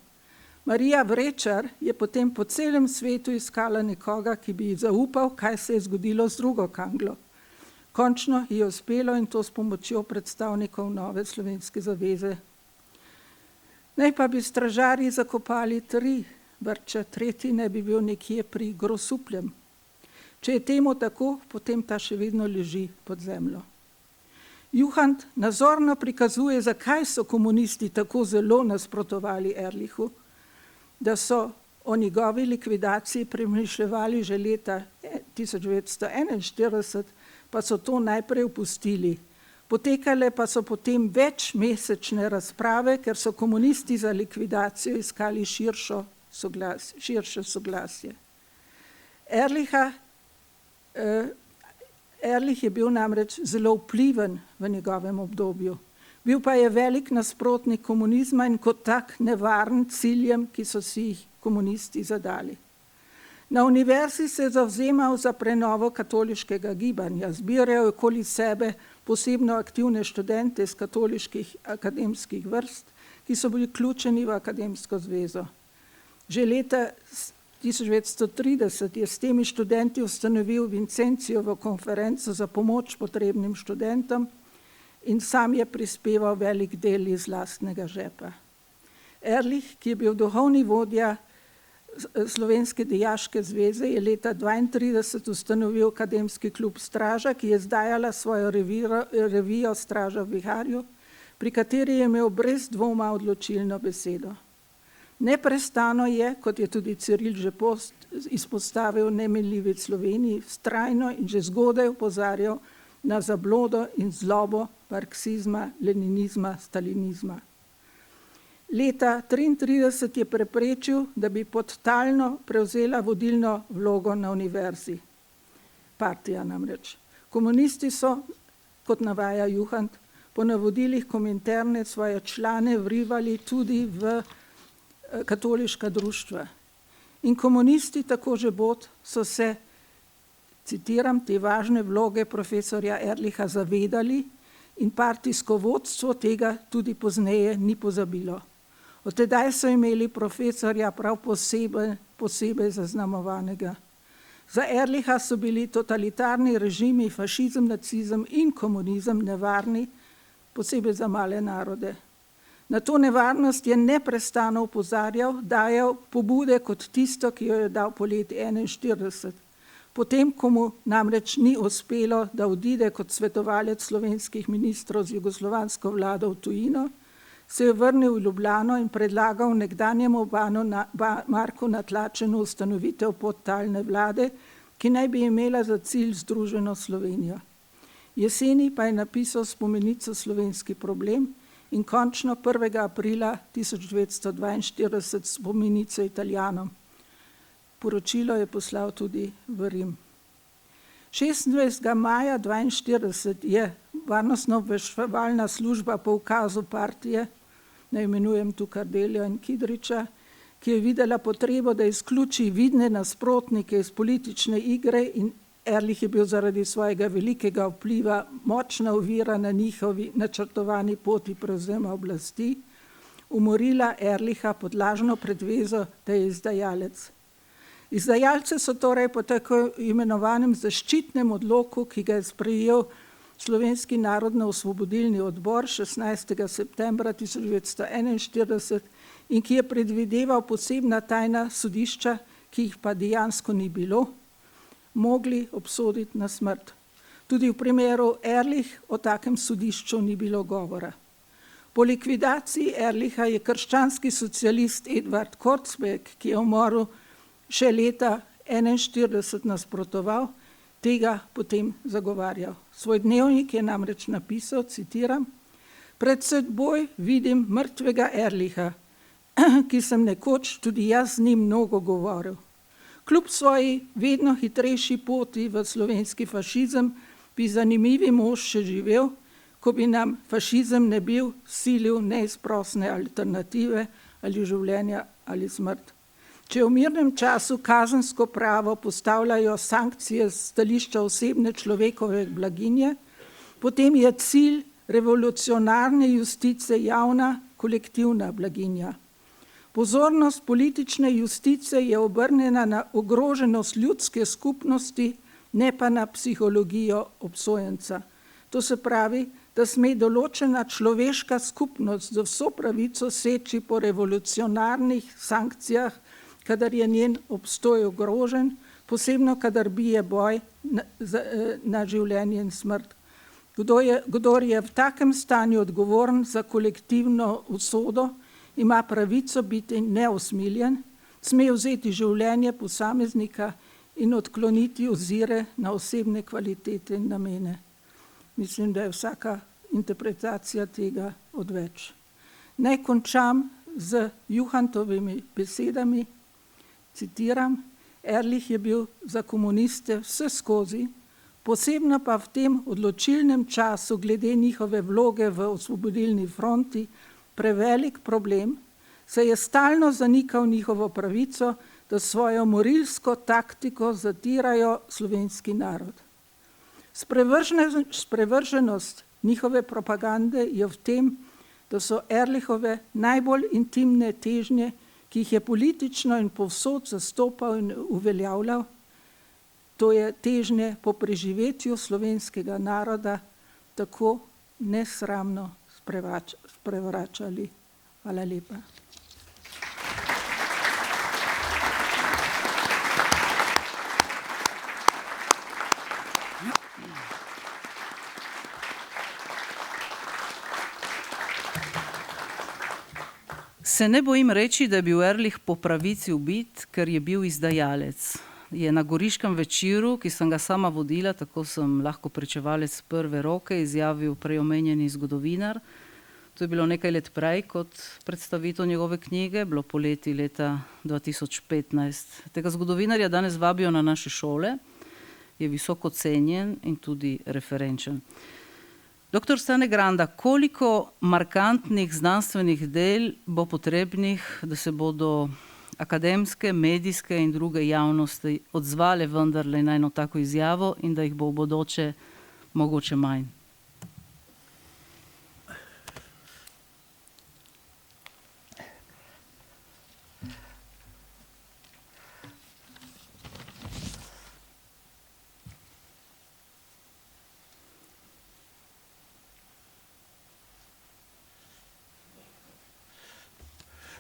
Marija Vrečar je potem po celem svetu iskala nekoga, ki bi ji zaupal, kaj se je zgodilo z drugo kanglo. Končno ji je uspelo in to s pomočjo predstavnikov Nove slovenske zaveze. Naj pa bi stražarji zakopali 3 vrče, 3. ne bi bil nekje pri Grosupljem. Če je temu tako, potem ta še vedno leži pod zemljo. Juhant nazorno prikazuje, zakaj so komunisti tako zelo nasprotovali Ehrlichu, da so o njegovi likvidaciji premišljevali že leta 1941, pa so to najprej opustili. Potekale pa so potem večmesečne razprave, ker so komunisti za likvidacijo iskali širše soglasje. Ehrlich je bil namreč zelo vpliven v njegovem obdobju. Bil pa je velik nasprotnik komunizma in kot tak nevaren ciljem, ki so si jih komunisti zadali. Na univerzi se je zavzemal za prenovo katoliškega gibanja, zbiral okoli sebe posebno aktivne študente iz katoliških akademskih vrst, ki so bili vključeni v akademsko zvezo. Že leta 1930 je s temi študenti ustanovil Vincentijevo konferenco za pomoč potrebnim študentom in sam je prispeval velik del iz lastnega žepa. Ehrlich, ki je bil duhovni vodja Slovenske dijaške zveze, je leta 1932 ustanovil akademski klub Straža, ki je izdajala svojo revijo Straža v viharju, pri kateri je imel brez dvoma odločilno besedo. Neprestano je, kot je tudi Ciril že izpostavil, neminljivi Sloveniji, vztrajno in že zgodaj opozarjal na zablodo in zlobo marksizma, leninizma, stalinizma. Leta 1933 je preprečil, da bi podtalno prevzela vodilno vlogo na univerzi. Partija namreč. Komunisti so, kot navaja Juhant, po navodilih Kominterne svoje člane vrivali tudi v katoliška društva. In komunisti, tako Žebot, so se, citiram, te važne vloge profesorja Ehrlicha zavedali in partijsko vodstvo tega tudi pozneje ni pozabilo. Od tedaj so imeli profesorja prav poseben posebej zaznamovanega. Za Ehrlicha so bili totalitarni režimi, fašizem, nacizem in komunizem nevarni, posebej za male narode. Na to nevarnost je neprestano opozarjal, dajal pobude kot tisto, ki jo je dal poleti 1941. Potem, ko mu namreč ni uspelo, da odide kot svetovalec slovenskih ministrov z jugoslovansko vlado v tujino, se je vrnil v Ljubljano in predlagal nekdanjemu Marku Natlačenu ustanovitev podtalne vlade, ki naj bi imela za cilj združeno Slovenijo. Jeseni pa je napisal spomenico Slovenski problem in končno 1. aprila 1942 spomenico Italijanom. Poročilo je poslal tudi v Rim. 26. maja 1942 je varnostno-obveščevalna služba po ukazu partije, ne imenujem tu Kardelja in Kidriča, ki je videla potrebo, da izključi vidne nasprotnike iz politične igre, in Ehrlich je bil zaradi svojega velikega vpliva močna ovira na njihovi načrtovani poti prevzema oblasti, umorila Ehrlicha pod lažno predvezo, da je izdajalec. Izdajalce so torej po tako imenovanem zaščitnem odloku, ki ga je sprejel Slovenski narodno-osvobodilni odbor 16. septembra 1941 in ki je predvideval posebna tajna sodišča, ki jih pa dejansko ni bilo, mogli obsoditi na smrt. Tudi v primeru Ehrlich o takem sodišču ni bilo govora. Po likvidaciji Ehrlicha je krščanski socialist Edvard Korcbeck, ki je umoril še leta 1941 nasprotoval, tega potem zagovarjal. Svoj dnevnik je namreč napisal, citiram: "Pred seboj vidim mrtvega Ehrlicha, ki sem nekoč tudi jaz z njim mnogo govoril. Kljub svoji vedno hitrejši poti v slovenski fašizem bi zanimivi mož še živel, ko bi nam fašizem ne bil silil neizprosne alternative ali življenja ali smrt. Če v mirnem času kazensko pravo postavljajo sankcije z stališča osebne človekove blaginje, potem je cilj revolucionarne justice javna kolektivna blaginja. Pozornost politične justice je obrnjena na ogroženost ljudske skupnosti, ne pa na psihologijo obsojenca. To se pravi, da sme določena človeška skupnost z vso pravico seči po revolucionarnih sankcijah, kadar je njen obstoj ogrožen, posebno kadar bije boj na življenje in smrt. Kdor je v takem stanju odgovoren za kolektivno usodo, ima pravico biti neusmiljen, sme vzeti življenje posameznika in odkloniti ozire na osebne kvalitete in namene." Mislim, da je vsaka interpretacija tega odveč. Naj končam z Juhantovimi besedami, citiram: "Ehrlich je bil za komuniste vseskozi, posebno pa v tem odločilnem času glede njihove vloge v osvobodilni fronti, prevelik problem, saj je stalno zanikal njihovo pravico, da svojo morilsko taktiko zatirajo slovenski narod. Sprevrženost njihove propagande je v tem, da so Ehrlichove najbolj intimne težnje, ki jih je politično in povsod zastopal in uveljavljal, to je težnje po preživetju slovenskega naroda, tako nesramno sprevračali. Hvala lepa. Se ne bojim reči, da je bil Ehrlich po pravici ubit, ker je bil izdajalec. Je na Goriškem večeru, ki sem ga sama vodila, tako sem lahko pričevalec prve roke, izjavil preomenjeni zgodovinar. To je bilo nekaj let prej kot predstavitev njegove knjige, bilo poleti leta 2015. Tega zgodovinarja danes vabijo na naše šole, je visoko cenjen in tudi referenčen. Doktor Stane Granda, koliko markantnih znanstvenih del bo potrebnih, da se bodo akademske, medijske in druge javnosti odzvale vendarle na eno tako izjavo in da jih bo v bodoče mogoče manj?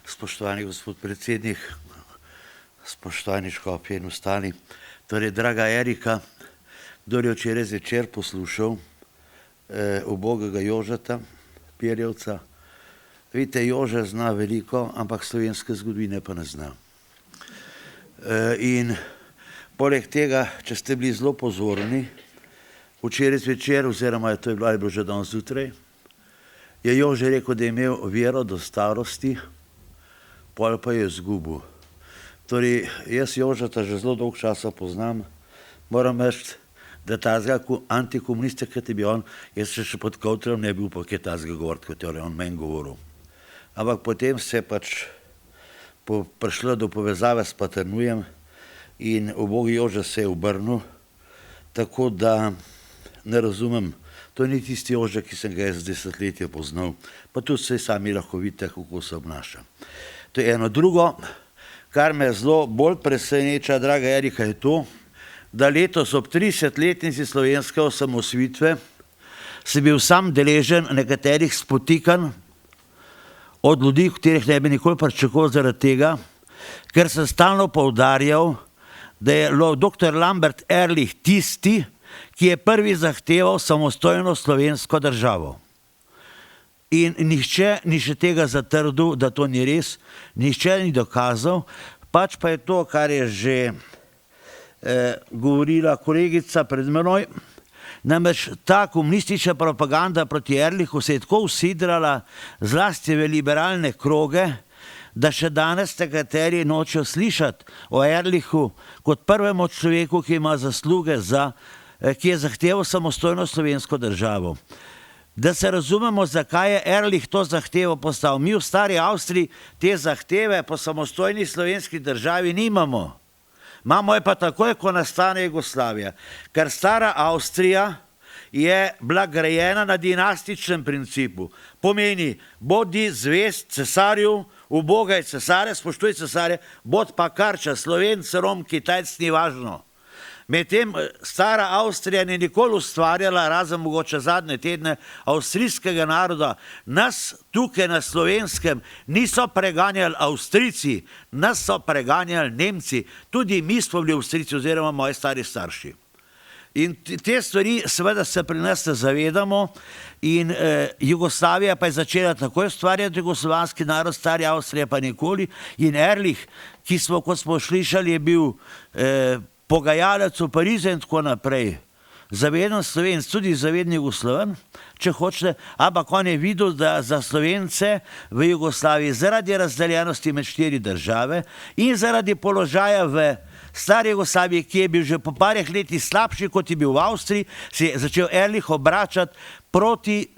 Spoštovani gospod predsednik, spoštovani škofje in ostali. Torej, draga Erika, kdor je včeraj zvečer poslušal ubogega Jožeta Pirjevca, vidite, Jože zna veliko, ampak slovenske zgodovine pa ne zna. In poleg tega, če ste bili zelo pozorni, včeraj zvečer, oziroma to je bilo že danes zjutraj, je Jože rekel, da je imel vero do starosti, pol pa je izgubil. Torej, jaz Jožeta že zelo dolgo časa poznam, moram reči, da tazga antikomunista, kot je bil on, jaz še pod Kavtrom ne bil pa kaj tazga govoriti, kot je on meni govoril. Ampak potem se pač prišlo do povezave s Paternujem in ubogi Jože se je obrnil, tako da ne razumem, to ni tisti Jože, ki sem ga jaz desetletje poznal, pa tudi se sami lahko vidite, kako se obnaša. To je eno. Drugo, kar me zelo bolj preseneča, draga Erika, je to, da letos ob 30-letnici slovenske osamosvojitve sem bil sam deležen nekaterih spotikanj od ljudi, katerih ne bi nikoli pričakoval zaradi tega, ker sem stalno poudarjal, da je dr. Lambert Ehrlich tisti, ki je prvi zahteval samostojno slovensko državo. In nihče ni še tega zatrdil, da to ni res, nihče ni dokazal, pač pa je to, kar je že govorila kolegica pred menoj, namreč ta komunistična propaganda proti Ehrlichu se je tako usidrala zlasti v liberalne kroge, da še danes nekateri nočejo slišati o Ehrlichu kot prvemu človeku, ki ima zasluge ki je zahteval samostojno slovensko državo. Da se razumemo, zakaj je Ehrlich to zahtevo postavil. Mi v stari Avstriji te zahteve po samostojni slovenski državi nimamo. Imamo je pa takoj, ko nastane Jugoslavija. Ker stara Avstrija je bila grajena na dinastičnem principu. Pomeni, bodi zvest cesarju, ubogaj cesare, spoštuj cesare, bod pa karča, Slovenc, Rom, Kitajc, ni važno. Medtem stara Avstrija ni nikoli ustvarjala, razen mogoče zadnje tedne, avstrijskega naroda. Nas tukaj na Slovenskem niso preganjali Avstrijci, nas so preganjali Nemci. Tudi mi smo bili Avstrijci oziroma moji stari starši. In te stvari seveda se pri nas ne zavedamo in Jugoslavija pa je začela takoj ustvarjati jugoslovanski narod, stari Avstrija pa nikoli. In Ehrlich, ki smo, kot smo slišali, je bil pogajalec v Parizu in tako naprej. Zaveden Slovenc, tudi zaveden Jugoslaven, če hočete, ampak on je videl, da za Slovence v Jugoslaviji zaradi razdeljenosti med 4 države in zaradi položaja v stari Jugoslaviji, ki je bil že po parih letih slabši, kot je bil v Avstriji, se je začel Ehrlich obračati proti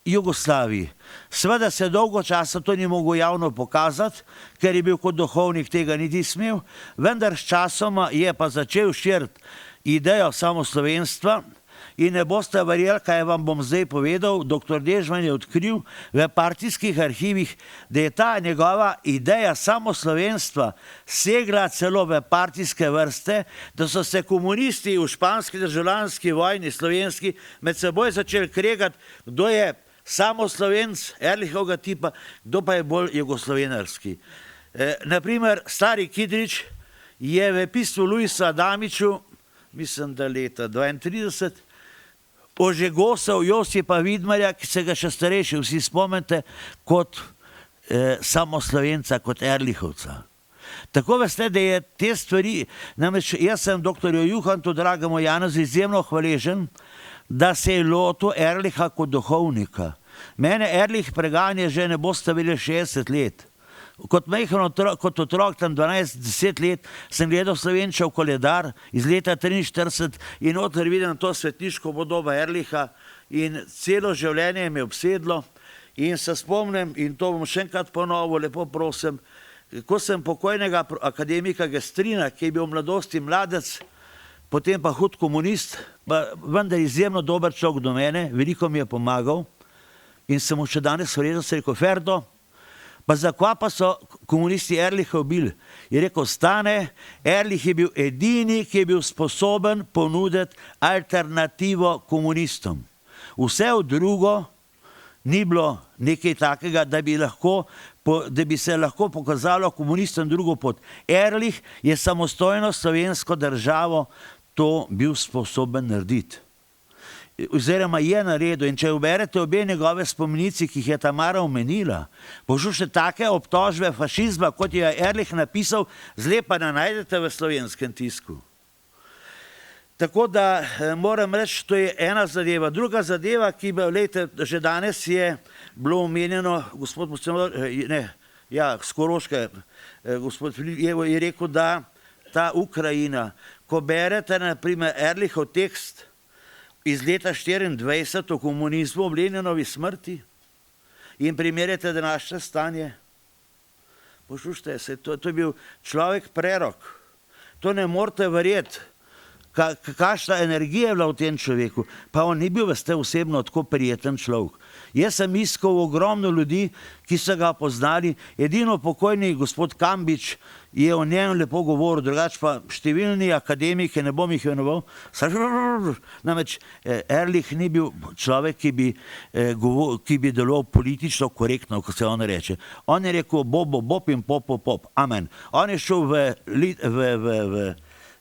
Jugoslaviji. Seveda se dolgo časa to ni mogel javno pokazati, ker je bil kot duhovnik, tega niti smel, vendar s časoma je pa začel širiti idejo samoslovenstva in ne boste verjeli, kaj vam bom zdaj povedal. Dr. Dežman je odkril v partijskih arhivih, da je ta njegova ideja samoslovenstva segla celo v partijske vrste, da so se komunisti v španski državljanski vojni slovenski med seboj začeli kregati, kdo je samoslovenc Ehrlichovega tipa, kdo pa je bolj jugoslovenarski. Naprimer, stari Kidrič je v pismu Luisa Adamiču, mislim, da leta 32, ožegosal Josipa Vidmarja, ki se ga še starejši vsi spomnite, kot samoslovenca, kot Ehrlichovca. Tako veste, da je te stvari, namreč jaz sem dr. Juhantu, dragemu Janezu, izjemno hvaležen, da se je lotil Ehrlicha kot duhovnika. Mene Ehrlich preganja že, ne boste bili, 60 let. Kot otrok, tam 12-10 let, sem gledal Slovenčev koledar iz leta 43 in noter vidim to svetniško podobo Ehrlicha in celo življenje me je obsedlo in se spomnim, in to bom še enkrat ponovil, lepo prosim, ko sem pokojnega akademika Gestrina, ki je bil v mladosti mladec, potem pa hud komunist, pa vendar izjemno dober človek do mene, veliko mi je pomagal in sem mu še danes vrezel, se rekel, Ferdo, pa zakaj pa so komunisti Ehrlicha ubili? Je rekel, Stane, Ehrlich je bil edini, ki je bil sposoben ponuditi alternativo komunistom. Vse drugo ni bilo nekaj takega, da bi se lahko pokazalo komunistom drugo pot. Ehrlich je samostojno slovensko državo to bil sposoben narediti. Oziroma je naredil, in če uberete obe njegove spomenici, ki jih je Tamara omenila, poslušajte, take obtožbe fašizma, kot je Ehrlich napisal, zlepa ne najdete v slovenskem tisku. Tako da moram reči, to je ena zadeva. Druga zadeva, ki lejte, že danes je bilo omenjeno, gospod Skoroške, gospod Filip je rekel, da ta Ukrajina, ko berete na primer Ehrlichov tekst iz leta 1924 o komunizmu, o Leninovi smrti in primerjate današnje stanje, poslušajte se, to je bil človek prerok. To ne morete verjeti. Kakšna energija je bila v tem človeku, pa on ni bil veste osebno tako prijeten človek. Jaz sem iskal ogromno ljudi, ki so ga poznali, edino pokojni gospod Kambič je o njem lepo govoril, drugače pa številni akademiki, ne bom jih imenoval, namreč Ehrlich ni bil človek, ki bi deloval politično korektno, kot se on reče. On je rekel bob in pop, amen. On je šel v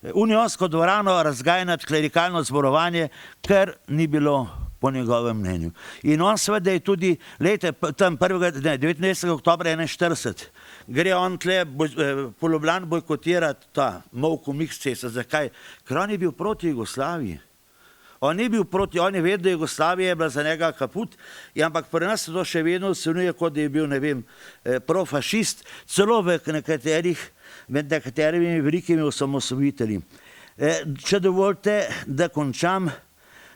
unionsko dvorano razgajati klerikalno zborovanje, ker ni bilo po njegovem mnenju. In on seveda je tudi, lejte, tam 29. oktobra 1941, gre on tle po Ljubljani bojkotirati ta Molko Mikcesa. Zakaj? Ker on je bil proti Jugoslaviji. On ni bil proti, on je vedel, da Jugoslavija je bila za njega kaput, ampak pri nas se to še vedno ocenjuje, kot da je bil, ne vem, profašist, celo med nekaterimi velikimi osamosvojitelji. Če dovolite, da končam,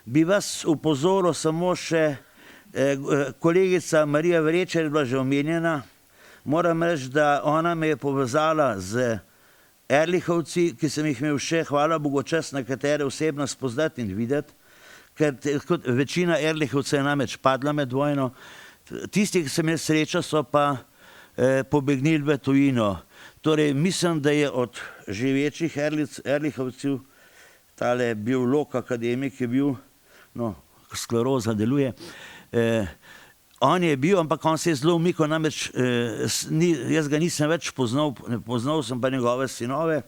bi vas upozoril samo še, kolegica Marija Vrečer je bila že omenjena, moram reči, da ona me je povezala z Ehrlichovci, ki sem jih imel še, hvala Bogu, čas nekatere osebno spoznati in videti, ker večina Ehrlichovcev je namreč padla med vojno. Tisti, ki sem imel srečo, so pa pobegnili v tujino. Torej, mislim, da je od živečih Ehrlichovcev, tale biolog, akademik je bil, skleroza deluje, on je bil, ampak on se je zelo umikal, namreč jaz ga nisem več poznal sem pa njegove sinove,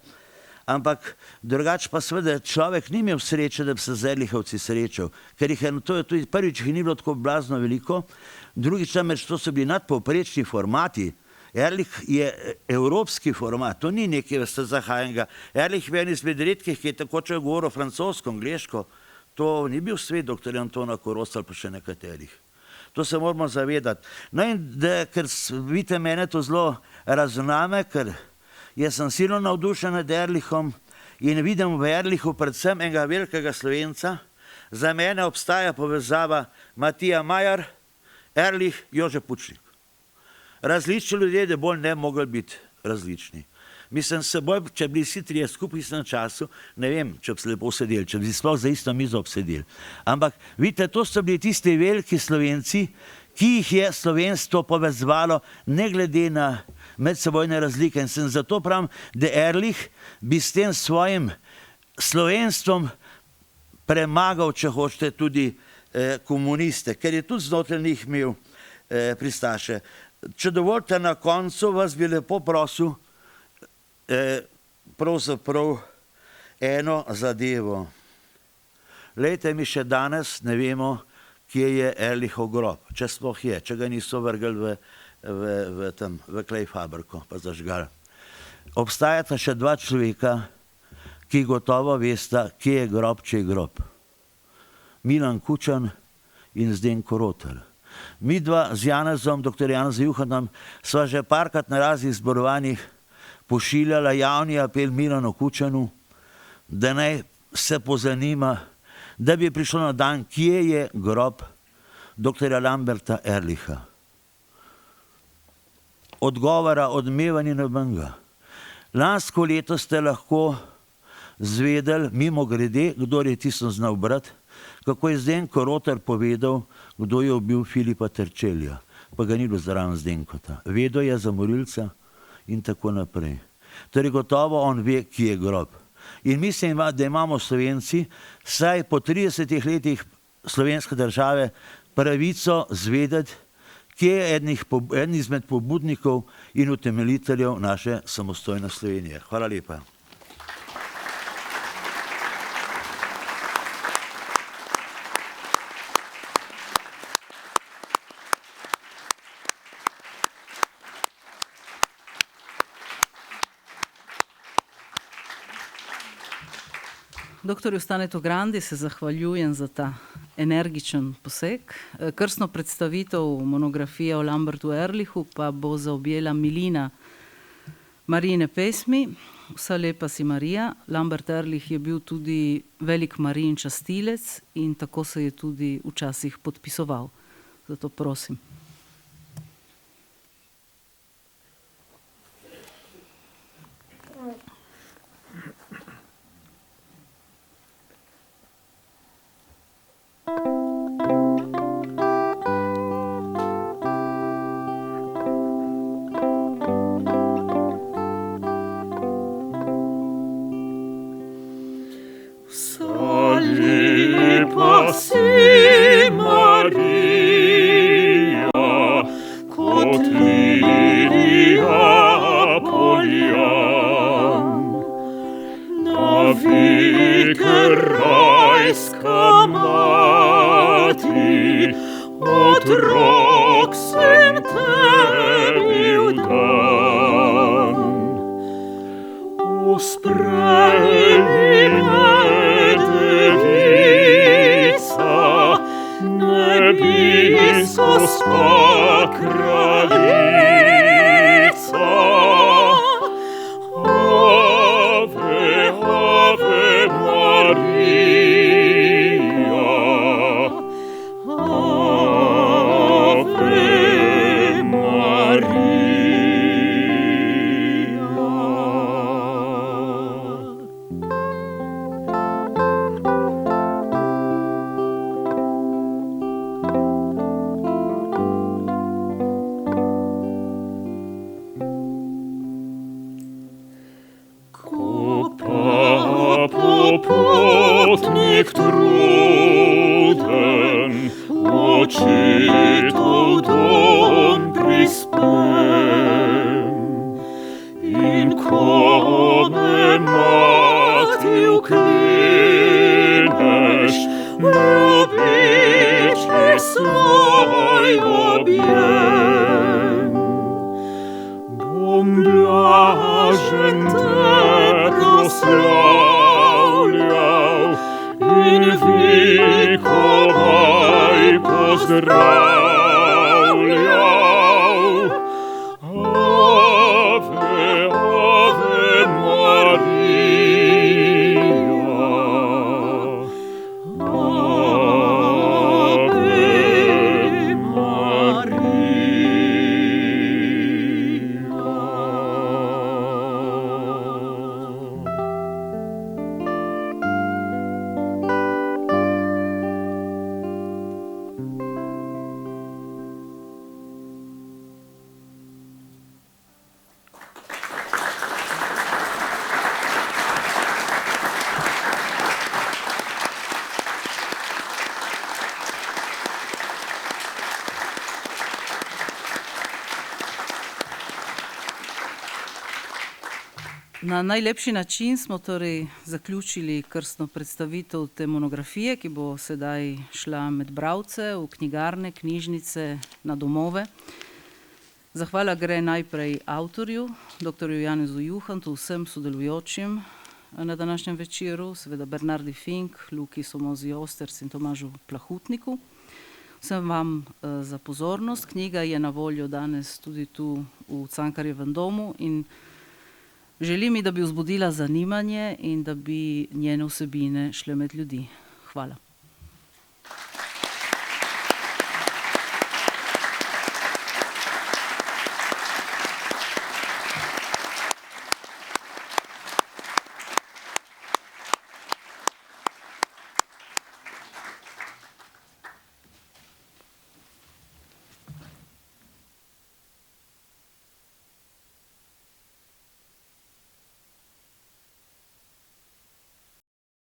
ampak drugače pa seveda človek ni imel sreče, da bi se z Ehrlichovci srečal, ker tudi prvič jih ni bilo tako blazno veliko, drugič namreč to so bili nadpovprečni formati. Ehrlich je evropski format, to ni nekaj zahajenega. Ehrlich je bil izmed redkih, ki je tako če govoril francosko, angleško, to ni bil svet dr. Antona Korosa ali pa še nekaterih. To se moramo zavedati. No in ker vidite, mene to zelo razname, ker jaz sem silno navdušen nad Ehrlichom in vidim v Ehrlichu predvsem enega velikega Slovenca. Za mene obstaja povezava Matija Majar, Ehrlich, Jože Pučnik. Različni ljudje, da bolj ne mogli biti različni. Mislim, seboj, če bi vsi trije skupaj na času, ne vem, če bi se lepo sedeli, če bi sploh za isto mizo obsedeli. Ampak, vidite, to so bili tisti veliki Slovenci, ki jih je slovenstvo povezovalo, ne glede na medsebojne razlike. In sem zato pravim, da Ehrlich bi s tem svojim slovenstvom premagal, če hočete, tudi komuniste, ker je tudi znotraj njih imel pristaše. Če dovolite, na koncu vas bi lepo prosil pravzaprav eno zadevo. Lejte, mi še danes ne vemo, kje je Ehrlichov grob, če sploh je, če ga niso vrgli v klej fabriko, pa zažgali. Obstajata še dva človeka, ki gotovo vesta, kje je grob, če je grob. Milan Kučan in Zdenko Rotar. Mi dva z Janezom, dr. Janezom Juhantom, sva že parkrat na raznih zborovanjih pošiljala javni apel Milanu Kučanu, da naj se pozanima, da bi prišlo na dan, kje je grob dr. Lamberta Ehrlicha. Odgovora odmeva ni nobenega. Lansko leto ste lahko zvedeli, mimo grede, kdo je tisto znal brati, kako je Zdenko Rotar povedal, kdo je ubil Filipa Terčelja, pa ga ni bilo zraven Zdenkota. Vedel je za morilca in tako naprej. Torej gotovo on ve, kje je grob. In mislim, da imamo Slovenci, saj po 30 letih slovenske države pravico zvedeti, kje je eden izmed pobudnikov in utemeljiteljev naše samostojne Slovenije. Hvala lepa. Doktorju Stanetu Grandi se zahvaljujem za ta energičen poseg. Krstno predstavitev monografije o Lambertu Ehrlichu pa bo zaobjela milina Marijine pesmi. Vsa lepa si Marija. Lambert Ehrlich je bil tudi velik Marijin častilec in tako se je tudi včasih podpisoval. Zato prosim. Na najlepši način smo torej zaključili krstno predstavitev te monografije, ki bo sedaj šla med bralce, v knjigarne, knjižnice, na domove. Zahvala gre najprej avtorju, doktorju Janezu Juhantu, vsem sodelujočim na današnjem večeru, seveda Bernardi Fink, Luki Somozi Osterc in Tomažu Plahutniku. Vsem vam za pozornost. Knjiga je na voljo danes tudi tu v Cankarjevem domu in želim mi, da bi vzbudila zanimanje in da bi njene vsebine šle med ljudi. Hvala.